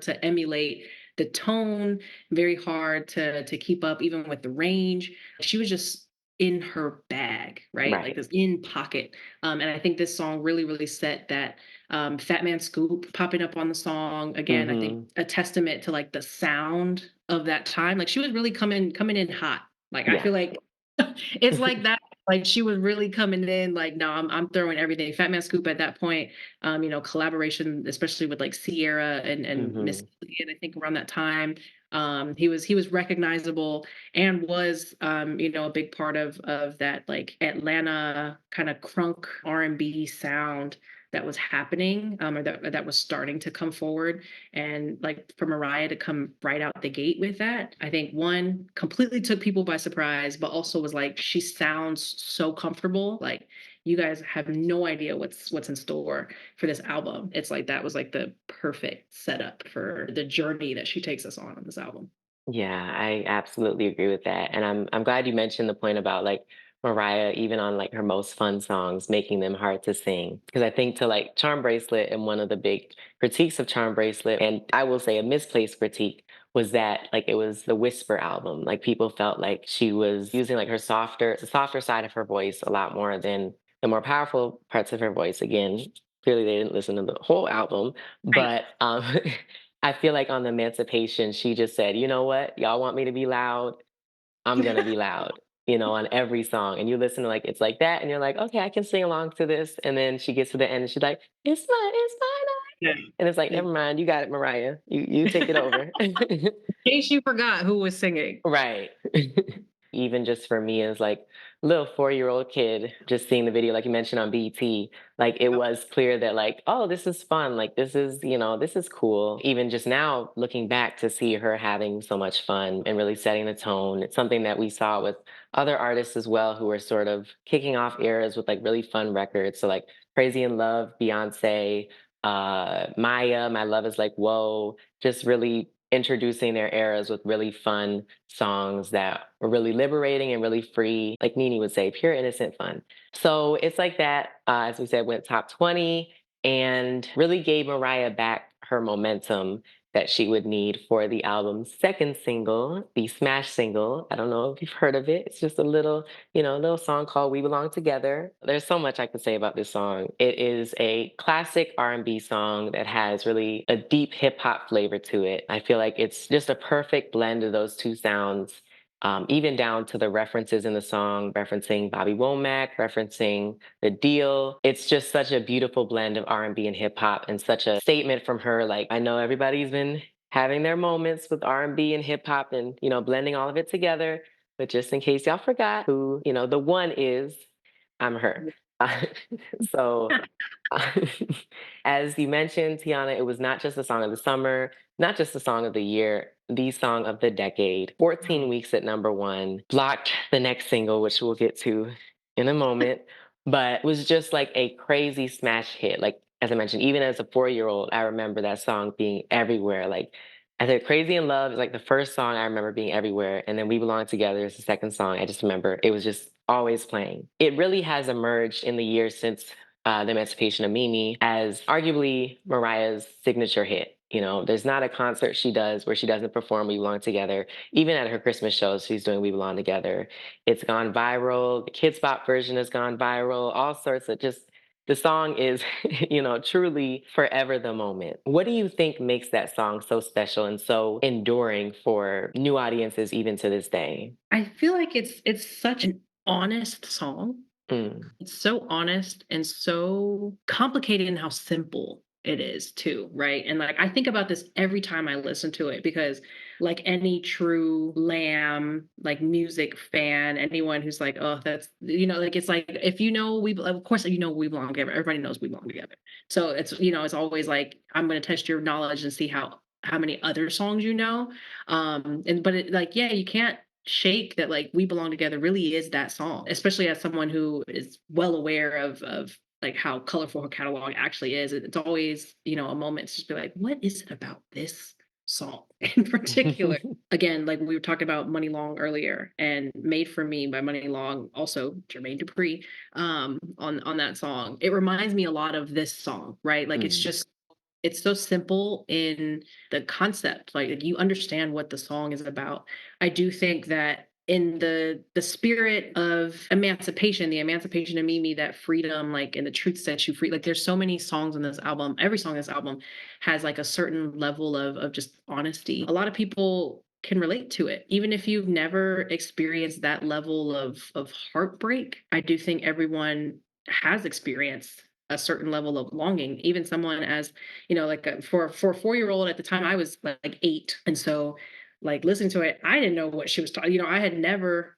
to emulate the tone, very hard to keep up even with the range. She was just in her bag, right? Like Right. this in pocket. And I think this song really, really set that Fat Man Scoop popping up on the song again. I think Hmm. a testament to like the sound of that time. Like she was really coming in hot. Like I Yeah. feel like it's like that. Like she was really coming in. Like no, I'm throwing everything. Fat Man Scoop at that point. Collaboration, especially with like Sierra and Miss Hmm. Killian, I think around that time. He was recognizable and was a big part of that like Atlanta kind of crunk R&B sound that was happening, or that was starting to come forward. And like for Mariah to come right out the gate with that, I think one completely took people by surprise, but also was like, she sounds so comfortable. Like you guys have no idea what's in store for this album. It's like that was like the perfect setup for the journey that she takes us on this album. Yeah, I absolutely agree with that. And I'm glad you mentioned the point about like Mariah, even on like her most fun songs, making them hard to sing. Because I think to like Charm Bracelet, and one of the big critiques of Charm Bracelet, and I will say a misplaced critique, was that like it was the whisper album. Like people felt like she was using like the softer side of her voice a lot more than the more powerful parts of her voice. Again, clearly they didn't listen to the whole album, Right. but I feel like on the Emancipation, she just said, "You know what? Y'all want me to be loud? I'm gonna be loud." On every song. And you listen to like it's like that, and you're like, okay, I can sing along to this. And then she gets to the end and she's like, it's my night. Yeah. And it's like, Yeah. never mind, you got it, Mariah. You take it over. In case you forgot who was singing. Right. Even just for me as like little 4-year-old kid, just seeing the video, like you mentioned on BT, like it Yep. was clear that like, oh, this is fun. Like this is cool. Even just now looking back to see her having so much fun and really setting the tone. It's something that we saw with other artists as well who were sort of kicking off eras with like really fun records. So like Crazy in Love, Beyonce, Maya, My Love is Like Whoa, just really introducing their eras with really fun songs that were really liberating and really free, like Nini would say, pure innocent fun. So it's like that, as we said, went top 20 and really gave Mariah back her momentum that she would need for the album's second single, the smash single. I don't know if you've heard of it. It's just a little song called We Belong Together. There's so much I could say about this song. It is a classic R&B song that has really a deep hip hop flavor to it. I feel like it's just a perfect blend of those two sounds. Even down to the references in the song, referencing Bobby Womack, referencing The Deal. It's just such a beautiful blend of R&B and hip hop, and such a statement from her. Like I know everybody's been having their moments with R&B and hip hop, and blending all of it together. But just in case y'all forgot who the one is, I'm her. So, as you mentioned, Tiana, it was not just a song of the summer, not just a song of the year, the song of the decade. 14 Mm. weeks at number one, blocked the next single, which we'll get to in a moment, but was just like a crazy smash hit. Like, as I mentioned, even as a 4-year old, I remember that song being everywhere. Like, I said, Crazy in Love is like the first song I remember being everywhere. And then We Belong Together is the second song. I just remember it was just always playing. It really has emerged in the years since the Emancipation of Mimi as arguably Mariah's signature hit. There's not a concert she does where she doesn't perform We Belong Together. Even at her Christmas shows, she's doing We Belong Together. It's gone viral. The Kids Bop version has gone viral. All sorts of just the song is, truly forever the moment. What do you think makes that song so special and so enduring for new audiences even to this day? I feel like it's such an honest song. Mm. It's so honest and so complicated in how simple it is too, right? And like I think about this every time I listen to it because like any true lamb like music fan, anyone who's like, oh, that's like it's like if of course we belong together. Everybody knows we belong together. So it's always like I'm gonna test your knowledge and see how many other songs you know. And but it like yeah, you can't shake that like we belong together really is that song, especially as someone who is well aware of like how colorful her catalog actually is. It's always a moment to just be like, what is it about this song in particular? Again, like we were talking about Money Long earlier, and Made for Me by Money Long, also Jermaine Dupri, on that song. It reminds me a lot of this song, right? Like Mm. it's so simple in the concept. Like you understand what the song is about. I do think that in the spirit of emancipation, the emancipation of Mimi, that freedom, like and the truth sets you free. Like there's so many songs on this album. Every song on this album has like a certain level of just honesty. A lot of people can relate to it. Even if you've never experienced that level of heartbreak, I do think everyone has experienced a certain level of longing. Even someone as like for a 4-year old at the time, I was like 8, and so like listening to it, I didn't know what she was talking. I had never,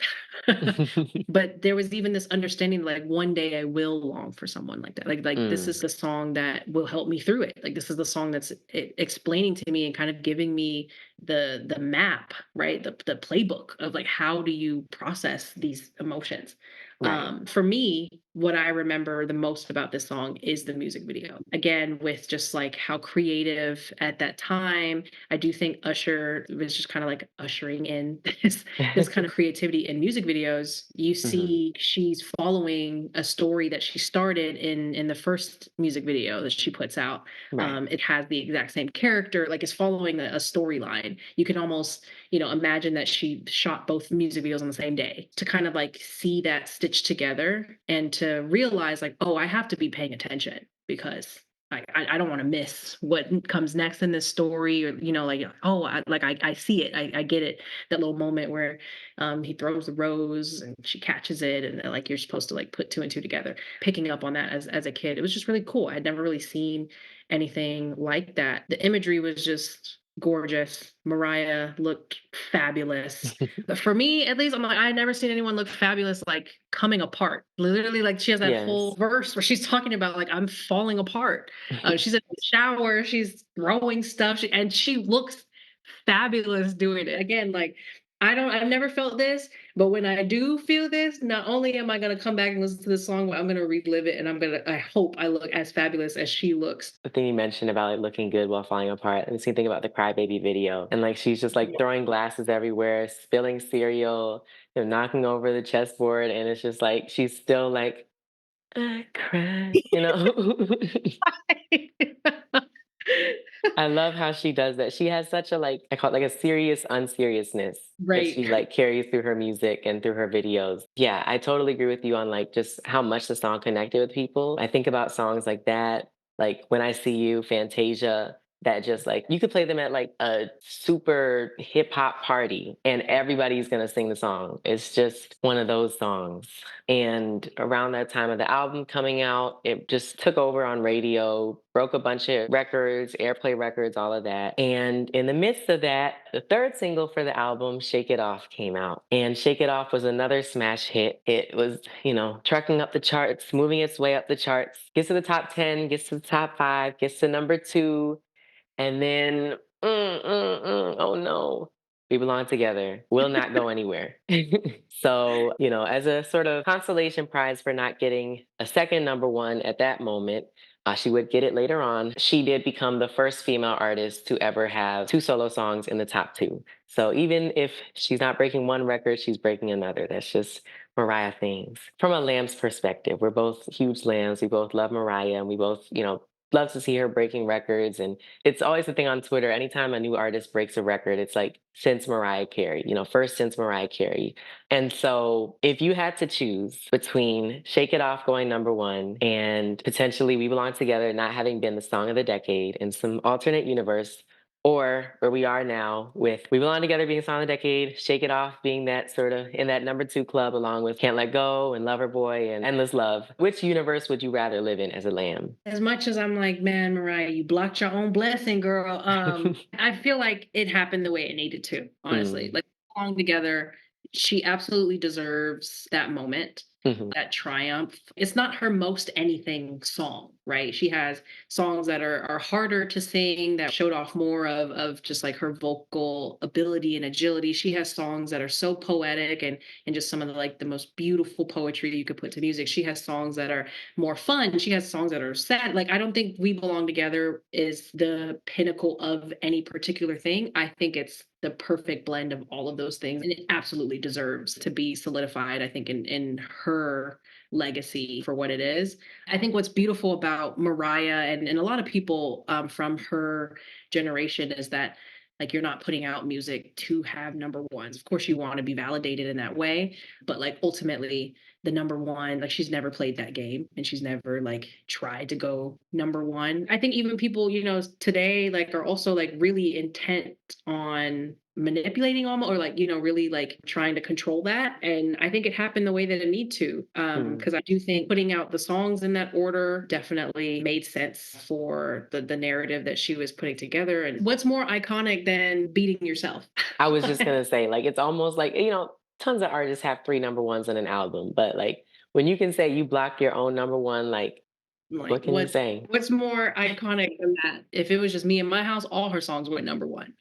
but there was even this understanding like one day I will long for someone like that. Like this is Mm. the song that will help me through it. Like this is the song that's explaining to me and kind of giving me the map, right? The playbook of like how do you process these emotions. Right. For me, what I remember the most about this song is the music video. Again, with just like how creative at that time. I do think Usher was just kind of like ushering in this kind of creativity in music videos. You Hmm. see she's following a story that she started in the first music video that she puts out. Right. It has the exact same character, like it's following a storyline. You can almost, imagine that she shot both music videos on the same day to kind of like see that stitched together and to realize like, oh, I have to be paying attention because I don't want to miss what comes next in this story, or like, oh, I see it, I get it. That little moment where he throws the rose and she catches it, and like you're supposed to like put two and two together. Picking up on that as a kid, it was just really cool. I'd never really seen anything like that. The imagery was just gorgeous. Mariah looked fabulous. But for me, at least, I'm like, I've never seen anyone look fabulous like coming apart. Literally, like she has that whole Yes. verse where she's talking about like I'm falling apart. She's in the shower, she's throwing stuff, and she looks fabulous doing it. Again, like I've never felt this, but when I do feel this, not only am I gonna come back and listen to the song, but I'm gonna relive it, and I hope I look as fabulous as she looks. The thing you mentioned about like looking good while falling apart, it makes me think about the Crybaby video. And like she's just like throwing glasses everywhere, spilling cereal, knocking over the chessboard, and it's just like she's still like, I cried. I love how she does that. She has such a like I call it like a serious unseriousness that Right. she like carries through her music and through her videos. Yeah, I totally agree with you on like just how much the song connected with people. I think about songs like that, like When I See You, Fantasia, that just like you could play them at like a super hip hop party and everybody's gonna sing the song. It's just one of those songs. And around that time of the album coming out, it just took over on radio, broke a bunch of records, airplay records, all of that. And in the midst of that, the third single for the album, Shake It Off, came out. And Shake It Off was another smash hit. It was, trucking up the charts, moving its way up the charts, gets to the top 10, gets to the top 5, gets to number 2, and then, oh no, we belong together. Will not go anywhere. So, as a sort of consolation prize for not getting a second number one at that moment, she would get it later on. She did become the first female artist to ever have two solo songs in the top two. So even if she's not breaking one record, she's breaking another. That's just Mariah things. From a Lamb's perspective, we're both huge Lambs. We both love Mariah, and we both, love to see her breaking records. And it's always the thing on Twitter. Anytime a new artist breaks a record, it's like since Mariah Carey, first since Mariah Carey. And so if you had to choose between Shake It Off going number one and potentially We Belong Together not having been the song of the decade in some alternate universe, or where we are now with We Belong Together being song of the decade, Shake It Off being that sort of in that number two club along with Can't Let Go and Lover Boy and Endless Love. Which universe would you rather live in as a lamb? As much as I'm like, man, Mariah, you blocked your own blessing, girl. I feel like it happened the way it needed to, honestly. Mm, Like along together, she absolutely deserves that moment, mhm, that triumph. It's not her most anything song, right? She has songs that are harder to sing, that showed off more of just like her vocal ability and agility. She has songs that are so poetic and just some of the like the most beautiful poetry you could put to music. She has songs that are more fun. She has songs that are sad. Like I don't think We Belong Together is the pinnacle of any particular thing. I think it's the perfect blend of all of those things, and it absolutely deserves to be solidified, I think, in her legacy for what it is. I think what's beautiful about Mariah and a lot of people from her generation is that like you're not putting out music to have number ones. Of course, you want to be validated in that way, but like ultimately the number one, like she's never played that game and she's never like tried to go number one. I think even people, today like are also like really intent on manipulating almost, or like, really like trying to control that. And I think it happened the way that it need to. mm. Because I do think putting out the songs in that order definitely made sense for the narrative that she was putting together. And what's more iconic than beating yourself? I was just gonna say, like, it's almost like, tons of artists have three number ones on an album, but like when you can say you blocked your own number one, like, Like what can you say? what's more iconic than that? If it was just me in my house, all her songs went number one.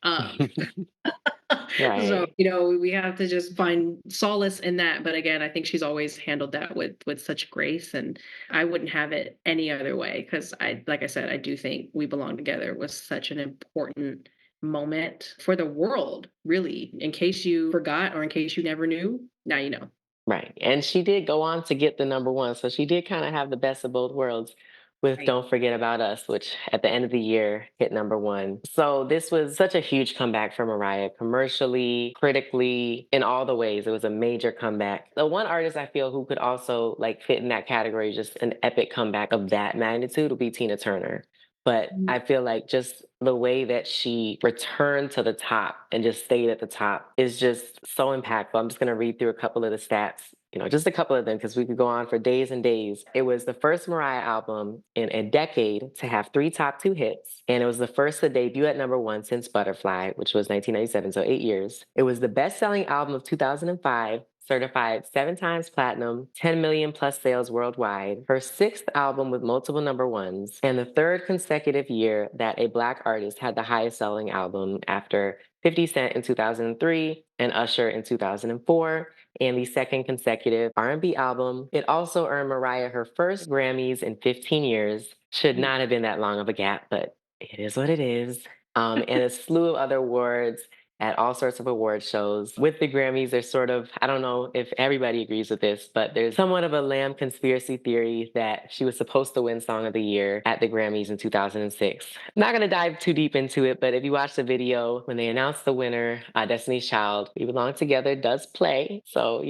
So, Right. we have to just find solace in that. But again, I think she's always handled that with such grace, and I wouldn't have it any other way because like I said, I do think We Belong Together was such an important moment for the world, really. In case you forgot or in case you never knew, now you know. Right. And she did go on to get the number one. So she did kind of have the best of both worlds with Right. Don't Forget About Us, which at the end of the year hit number one. So this was such a huge comeback for Mariah, commercially, critically, in all the ways. It was a major comeback. The one artist I feel who could also like fit in that category, just an epic comeback of that magnitude, would be Tina Turner. But Mm. I feel like just the way that she returned to the top and just stayed at the top is just so impactful. I'm just going to read through a couple of the stats, just a couple of them because we could go on for days and days. It was the first Mariah album in a decade to have three top two hits. And it was the first to debut at number one since Butterfly, which was 1997, so 8 years. It was the best selling album of 2005, certified 7 times platinum, 10 million plus sales worldwide, her sixth album with multiple number ones, and the third consecutive year that a Black artist had the highest selling album after 50 Cent in 2003 and Usher in 2004, and the second consecutive R&B album. It also earned Mariah her first Grammys in 15 years. Should not have been that long of a gap, but it is what it is. And a slew of other awards at all sorts of award shows. With the Grammys, there's sort of, I don't know if everybody agrees with this, but there's somewhat of a lamb conspiracy theory that she was supposed to win Song of the Year at the Grammys in 2006. I'm not going to dive too deep into it, but if you watch the video, when they announced the winner, Destiny's Child, We Belong Together does play. So,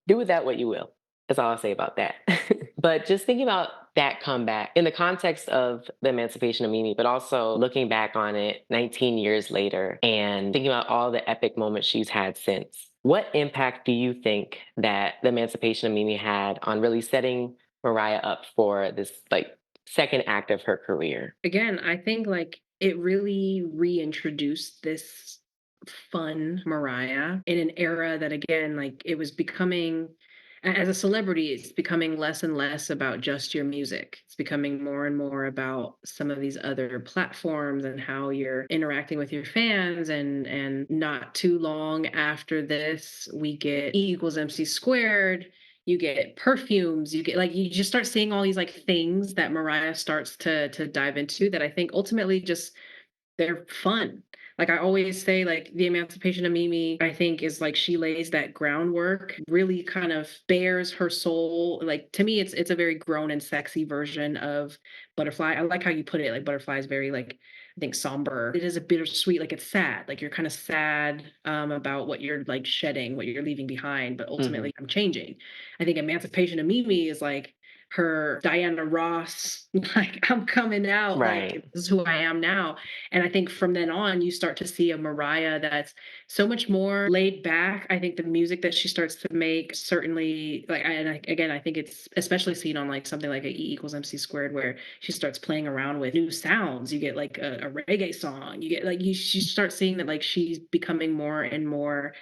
do with that what you will. That's all I'll say about that. But just thinking about that comeback in the context of the emancipation of Mimi, but also looking back on it 19 years later and thinking about all the epic moments she's had since, what impact do you think that the emancipation of Mimi had on really setting Mariah up for this like second act of her career? Again, I think like it really reintroduced this fun Mariah in an era that again, like it was becoming as a celebrity, it's becoming less and less about just your music. It's becoming more and more about some of these other platforms and how you're interacting with your fans. And not too long after this, we get E=MC². You get perfumes, you get like you just start seeing all these like things that Mariah starts to dive into that I think ultimately just they're fun. Like I always say, like the emancipation of Mimi, I think is like she lays that groundwork, really kind of bears her soul. Like to me, it's a very grown and sexy version of Butterfly. I like how you put it. Like Butterfly is very like I think somber. It is a bittersweet, like it's sad. Like you're kind of sad about what you're like shedding, what you're leaving behind, but Hmm. ultimately I'm changing. I think Emancipation of Mimi is like her Diana Ross, like I'm coming out, like Right. this is who I am now. And I think from then on, you start to see a Mariah that's so much more laid back. I think the music that she starts to make certainly like, again, I think it's especially seen on like something like a E=MC², where she starts playing around with new sounds. You get like a reggae song. You get like she start seeing that like she's becoming more and more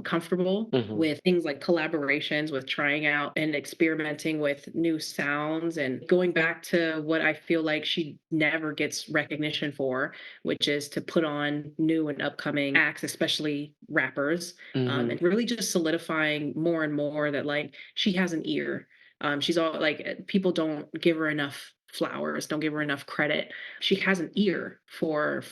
comfortable Hmm. with things like collaborations, with trying out and experimenting with new sounds, and going back to what I feel like she never gets recognition for, which is to put on new and upcoming acts, especially rappers, Hmm. and really just solidifying more and more that like she has an ear. She's all like people don't give her enough flowers, don't give her enough credit. She has an ear for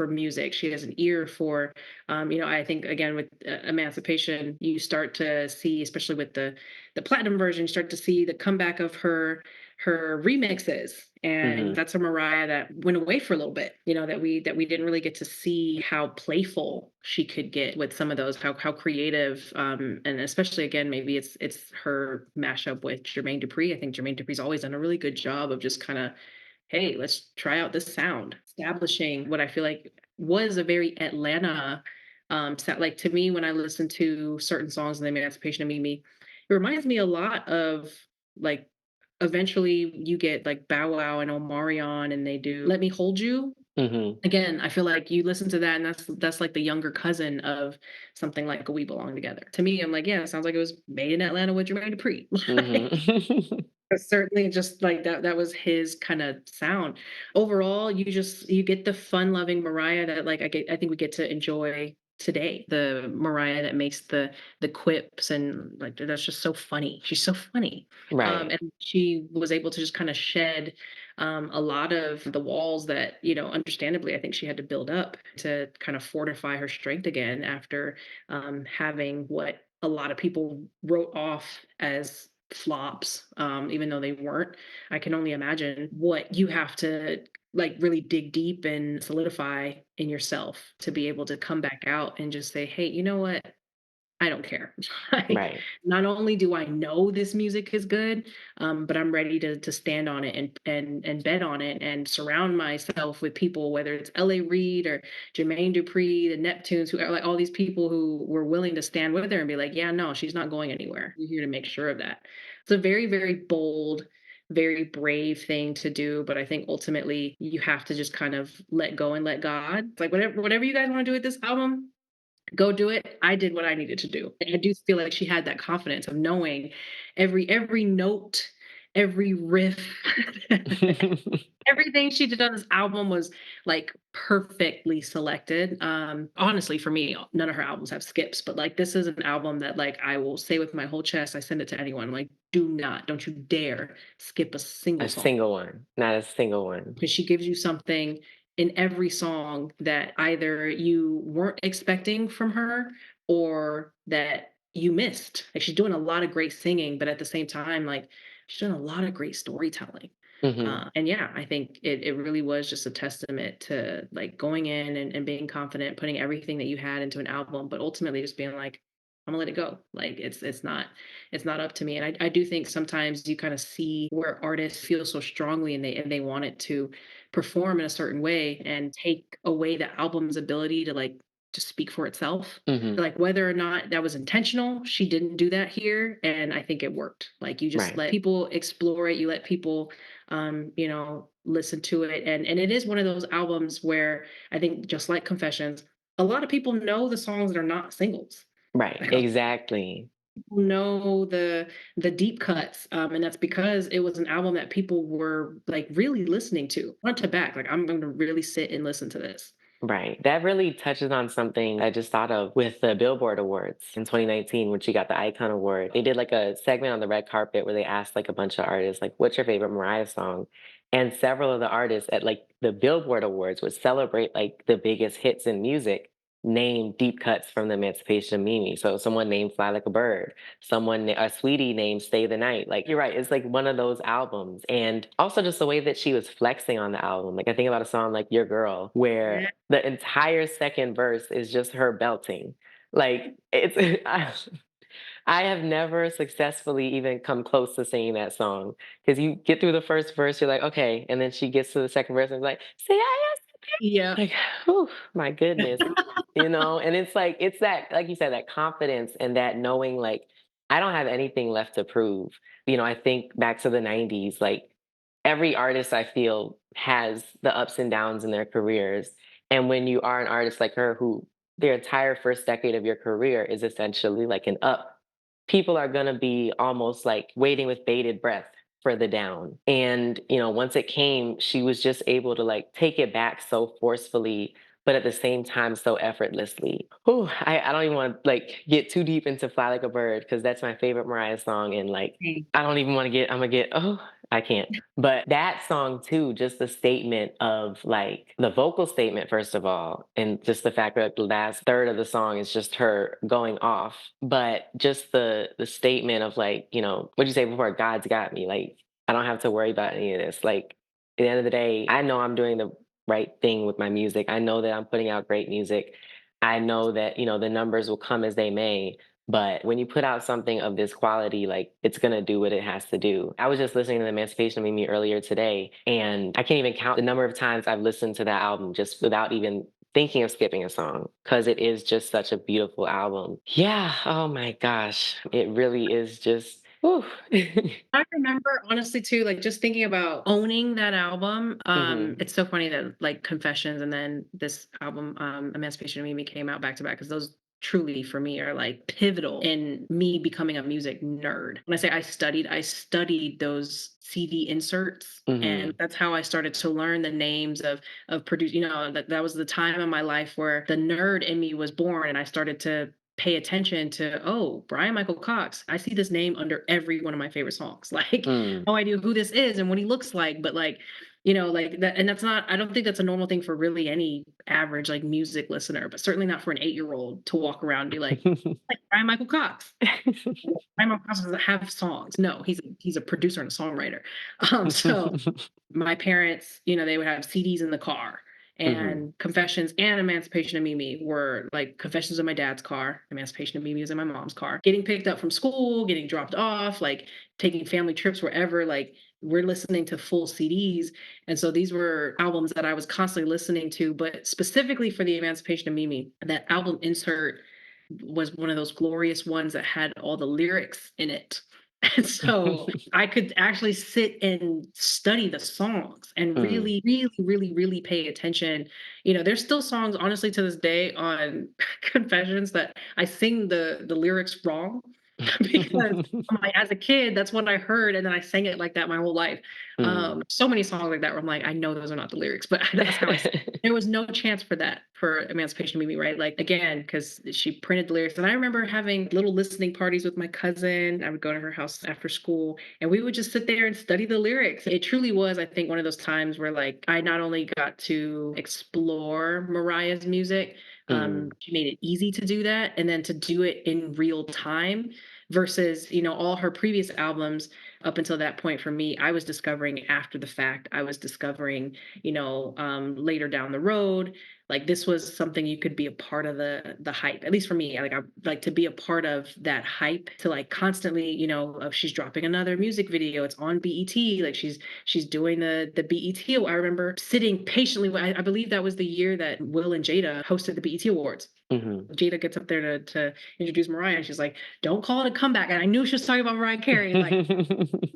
music. She has an ear for I think again with Emancipation, you start to see, especially with the platinum version, you start to see the comeback of her remixes, and Hmm. that's a Mariah that went away for a little bit. That we didn't really get to see how playful she could get with some of those, how creative, and especially again maybe it's her mashup with Jermaine Dupri. I think Jermaine Dupri's always done a really good job of just kind of, hey, let's try out this sound, establishing what I feel like was a very Atlanta sound. Like to me, when I listen to certain songs in the Emancipation of Mimi, it reminds me a lot of like eventually you get like Bow Wow and Omarion and they do Let Me Hold You. Hmm. Again, I feel like you listen to that and that's like the younger cousin of something like a We Belong Together. To me, I'm like, yeah, it sounds like it was made in Atlanta with Jermaine Dupri. Hmm. Certainly just like that was his kind of sound. Overall, you get the fun loving Mariah that like I think we get to enjoy today. The Mariah that makes the quips, and like that's just so funny. She's so funny. Right. And she was able to just kind of shed a lot of the walls that, understandably, I think she had to build up to kind of fortify her strength again after having what a lot of people wrote off as flops, even though they weren't. I can only imagine what you have to like really dig deep and solidify in yourself to be able to come back out and just say, hey, you know what? I don't care. Like, Right. not only do I know this music is good, but I'm ready to stand on it and bet on it and surround myself with people, whether it's L.A. Reid or Jermaine Dupri, the Neptunes, who are like all these people who were willing to stand with her and be like, yeah, no, she's not going anywhere. We're here to make sure of that. It's a very, very bold, very brave thing to do, but I think ultimately you have to just kind of let go and let God. It's like whatever you guys want to do with this album, go do it. I did what I needed to do. And I do feel like she had that confidence of knowing every note, every riff, everything she did on this album was like perfectly selected. Honestly, for me, none of her albums have skips, but like this is an album that like I will say with my whole chest. I send it to anyone. Like, don't you dare skip a single A song, single one, not a single one. because she gives you something in every song that either you weren't expecting from her or that you missed. Like she's doing a lot of great singing, but at the same time, like she's doing a lot of great storytelling. Mhm. And yeah, I think it really was just a testament to like going in and being confident, putting everything that you had into an album, but ultimately just being like, I'm gonna let it go. Like it's not up to me. And I do think sometimes you kind of see where artists feel so strongly and they want it to perform in a certain way and take away the album's ability to like just speak for itself. Mhm. Like whether or not that was intentional, she didn't do that here. And I think it worked. Like you just Right. let people explore it, you let people listen to it. And it is one of those albums where I think just like Confessions, a lot of people know the songs that are not singles. Right. Like Exactly. people know the deep cuts, and that's because it was an album that people were like really listening to front to back. Like I'm going to really sit and listen to this. Right. That really touches on something I just thought of with the Billboard Awards in 2019 when she got the Icon Award. They did like a segment on the red carpet where they asked like a bunch of artists, like, what's your favorite Mariah song? And several of the artists at like the Billboard Awards would celebrate like the biggest hits in music, name deep cuts from the Emancipation of Mimi. So someone named Fly Like a Bird, a sweetie named Stay the Night. Like you're right, it's like one of those albums. And also just the way that she was flexing on the album. Like I think about a song like Your Girl, Yeah. where the entire second verse is just her belting. Like it's I have never successfully even come close to singing that song because you get through the first verse, you're like, okay, and then she gets to the second verse and is like, say I Yeah. like, whew, my goodness, and it's like it's that, like you said, that confidence and that knowing, like, I don't have anything left to prove. I think back to the '90s, like every artist I feel has the ups and downs in their careers, and when you are an artist like her, who their entire first decade of your career is essentially like an up, people are gonna be almost like waiting with bated breath for the down. And, once it came, she was just able to like take it back so forcefully, but at the same time so effortlessly. Whew, I don't even want to like get too deep into Fly Like a Bird because that's my favorite Mariah song. And like Mm. I don't even want to I'm gonna get, I can't. But that song too, just the statement of like the vocal statement, first of all, and just the fact that the last third of the song is just her going off. But just the statement of like, what'd you say before? God's got me. Like, I don't have to worry about any of this. Like, at the end of the day, I know I'm doing the right thing with my music. I know that I'm putting out great music. I know that, the numbers will come as they may. But when you put out something of this quality, like it's gonna do what it has to do. I was just listening to the Emancipation of Mimi earlier today, and I can't even count the number of times I've listened to that album just without even thinking of skipping a song because it is just such a beautiful album. Yeah. Oh my gosh. It really is just. Whew. I remember honestly too, like just thinking about owning that album. Hmm. It's so funny that like Confessions and then this album, Emancipation of Mimi came out back to back because those truly for me are like pivotal in me becoming a music nerd. When I studied those CD inserts. And Hmm. that's how I started to learn the names of produce. That was the time in my life where the nerd in me was born, and I started to pay attention to, oh, Brian Michael Cox. I see this name under every one of my favorite songs. Like, Mm. no idea who this is and what he looks like, but like, like that. And that's not, I don't think that's a normal thing for really any average like music listener, but certainly not for an 8-year old to walk around and be like Brian Michael Cox. Brian Michael Cox doesn't have songs. No, he's a producer and a songwriter. So my parents, they would have CDs in the car, Hmm. and Confessions and Emancipation of Mimi were like Confessions in my dad's car, Emancipation of Mimi was in my mom's car. Getting picked up from school, getting dropped off, like taking family trips wherever, like we're listening to full CDs. And so these were albums that I was constantly listening to, but specifically for the Emancipation of Mimi, that album insert was one of those glorious ones that had all the lyrics in it. And so I could actually sit and study the songs and Mm. really, really, really, really pay attention. There's still songs, honestly, to this day on Confessions that I sing the lyrics wrong because I'm like, as a kid, that's what I heard, and then I sang it like that my whole life. Mm. So many songs like that where I'm like, I know those are not the lyrics, but that's how there was no chance for that for Emancipation of Mimi, right? Like again, because she printed the lyrics. And I remember having little listening parties with my cousin. I would go to her house after school and we would just sit there and study the lyrics. It truly was, I think, one of those times where like I not only got to explore Mariah's music, Mm. she made it easy to do that, and then to do it in real time versus, all her previous albums up until that point for me, I was discovering after the fact. I was discovering, later down the road. Like this was something you could be a part of the hype. At least for me, I like to be a part of that hype to like constantly, of she's dropping another music video. It's on BET. Like she's doing the BET. I remember sitting patiently. I believe that was the year that Will and Jada hosted the BET Awards. Hmm. Jada gets up there to introduce Mariah, and she's like, "Don't call it a comeback." And I knew she was talking about Mariah Carey. Like,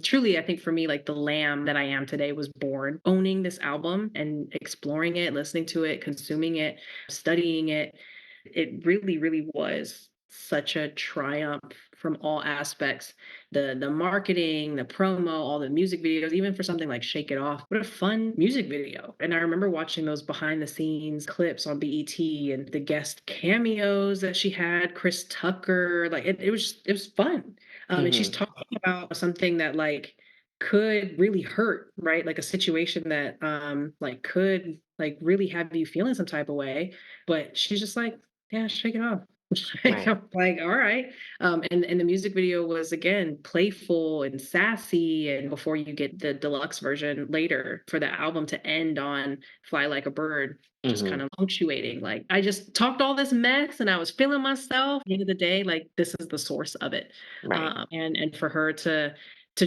truly, I think for me, like the lamb that I am today was born owning this album and exploring it, listening to it, consuming it, studying it. It really, really was such a triumph from all aspects. The marketing, the promo, all the music videos, even for something like Shake It Off. What a fun music video. And I remember watching those behind the scenes clips on BET and the guest cameos that she had, Chris Tucker. Like it was fun. And she's Hmm. talking about something that like could really hurt, right? Like a situation that like could like really have you feeling some type of way. But she's just like, yeah, shake it off. Like, Right. I'm like, all right. And the music video was again playful and sassy. And before you get the deluxe version later for the album to end on Fly Like a Bird, just kind Hmm. of punctuating. Like I just talked all this mess and I was feeling myself. At the end of the day, like this is the source of it. Right. And for her to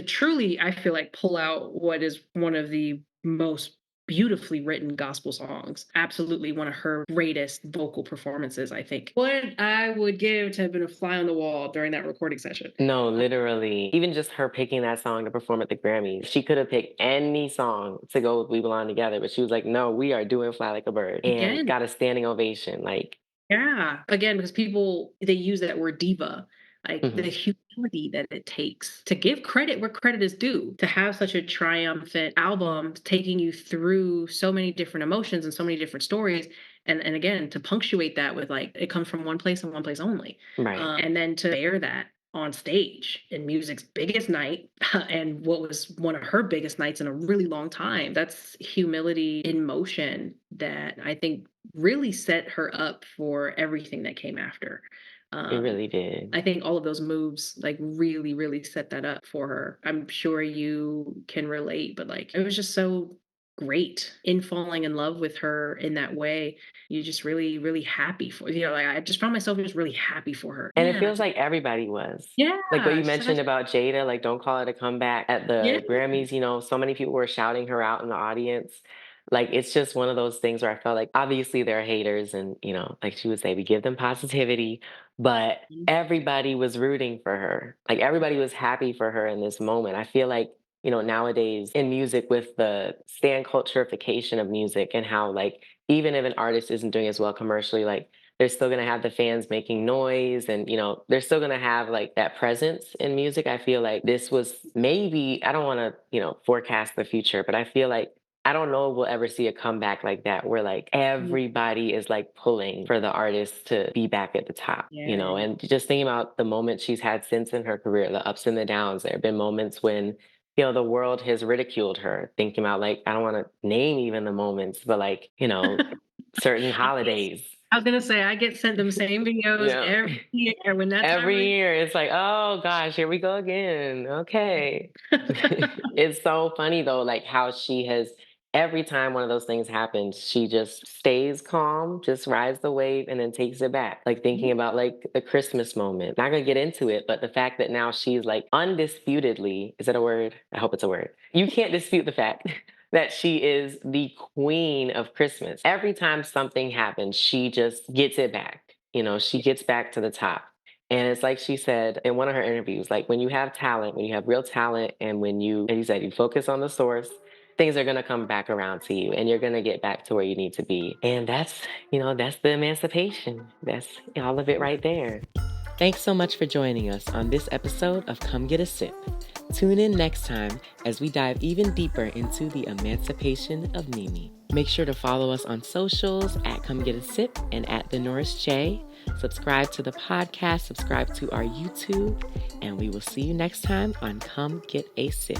truly, I feel like pull out what is one of the most beautifully written gospel songs. Absolutely one of her greatest vocal performances, I think. What I would give to have been a fly on the wall during that recording session. No, literally. Even just her picking that song to perform at the Grammys. She could have picked any song to go with We Belong Together, but she was like, no, we are doing Fly Like a Bird and Again, got a standing ovation. Like, yeah. Again, because people they use that word diva, like the mhm. humility that it takes to give credit where credit is due, to have such a triumphant album taking you through so many different emotions and so many different stories. And again, to punctuate that with like it comes from one place and one place only. Right. And then to bear that on stage in music's biggest night and what was one of her biggest nights in a really long time. That's humility in motion that I think really set her up for everything that came after. It Um, really did. I think all of those moves like really, really set that up for her. I'm sure you can relate, but like it was just so great in falling in love with her in that way. You're just really, really happy for like I just found myself just really happy for her. And it Man, feels like everybody was. Like what yeah, you just mentioned about Jada, like don't call it a comeback at yeah. the Grammys, so many people were shouting her out in the audience. Like it's just one of those things where I felt like obviously there are haters and, like she would say, we give them positivity, but everybody was rooting for her. Like everybody was happy for her in this moment. I feel like, nowadays in music with the stan cultureification of music and how like even if an artist isn't doing as well commercially, like they're still going to have the fans making noise, and they're still going to have like that presence in music. I feel like this was maybe, I don't want to forecast the future, but I feel like I don't know if we'll ever see a comeback like that where like Mm, everybody is like pulling for the artist to be back at the top, yeah. and just thinking about the moments she's had since in her career, the ups and the downs. There have been moments when the world has ridiculed her, thinking about like, I don't want to name even the moments, but like, certain I guess holidays. I was gonna say I get sent them same videos Yeah. every year when that time Every rings. year it's like, oh gosh, here we go again. Okay. It's so funny though, like how she has every time one of those things happens, she just stays calm, just rides the wave and then takes it back. Like thinking about like the Christmas moment. Not gonna get into it, but the fact that now she's like undisputedly, is that a word? I hope it's a word. You can't dispute the fact that she is the queen of Christmas. Every time something happens, she just gets it back. She gets back to the top. And it's like she said in one of her interviews, like when you have talent, when you have real talent, and when you, as you said, you focus on the source, things are going to come back around to you and you're going to get back to where you need to be. And that's the emancipation. That's all of it right there. Thanks so much for joining us on this episode of Come Get a Sip. Tune in next time as we dive even deeper into the emancipation of Mimi. Make sure to follow us on socials at Come Get a Sip and at the Norris J. Subscribe to the podcast, subscribe to our YouTube, and we will see you next time on Come Get a Sip.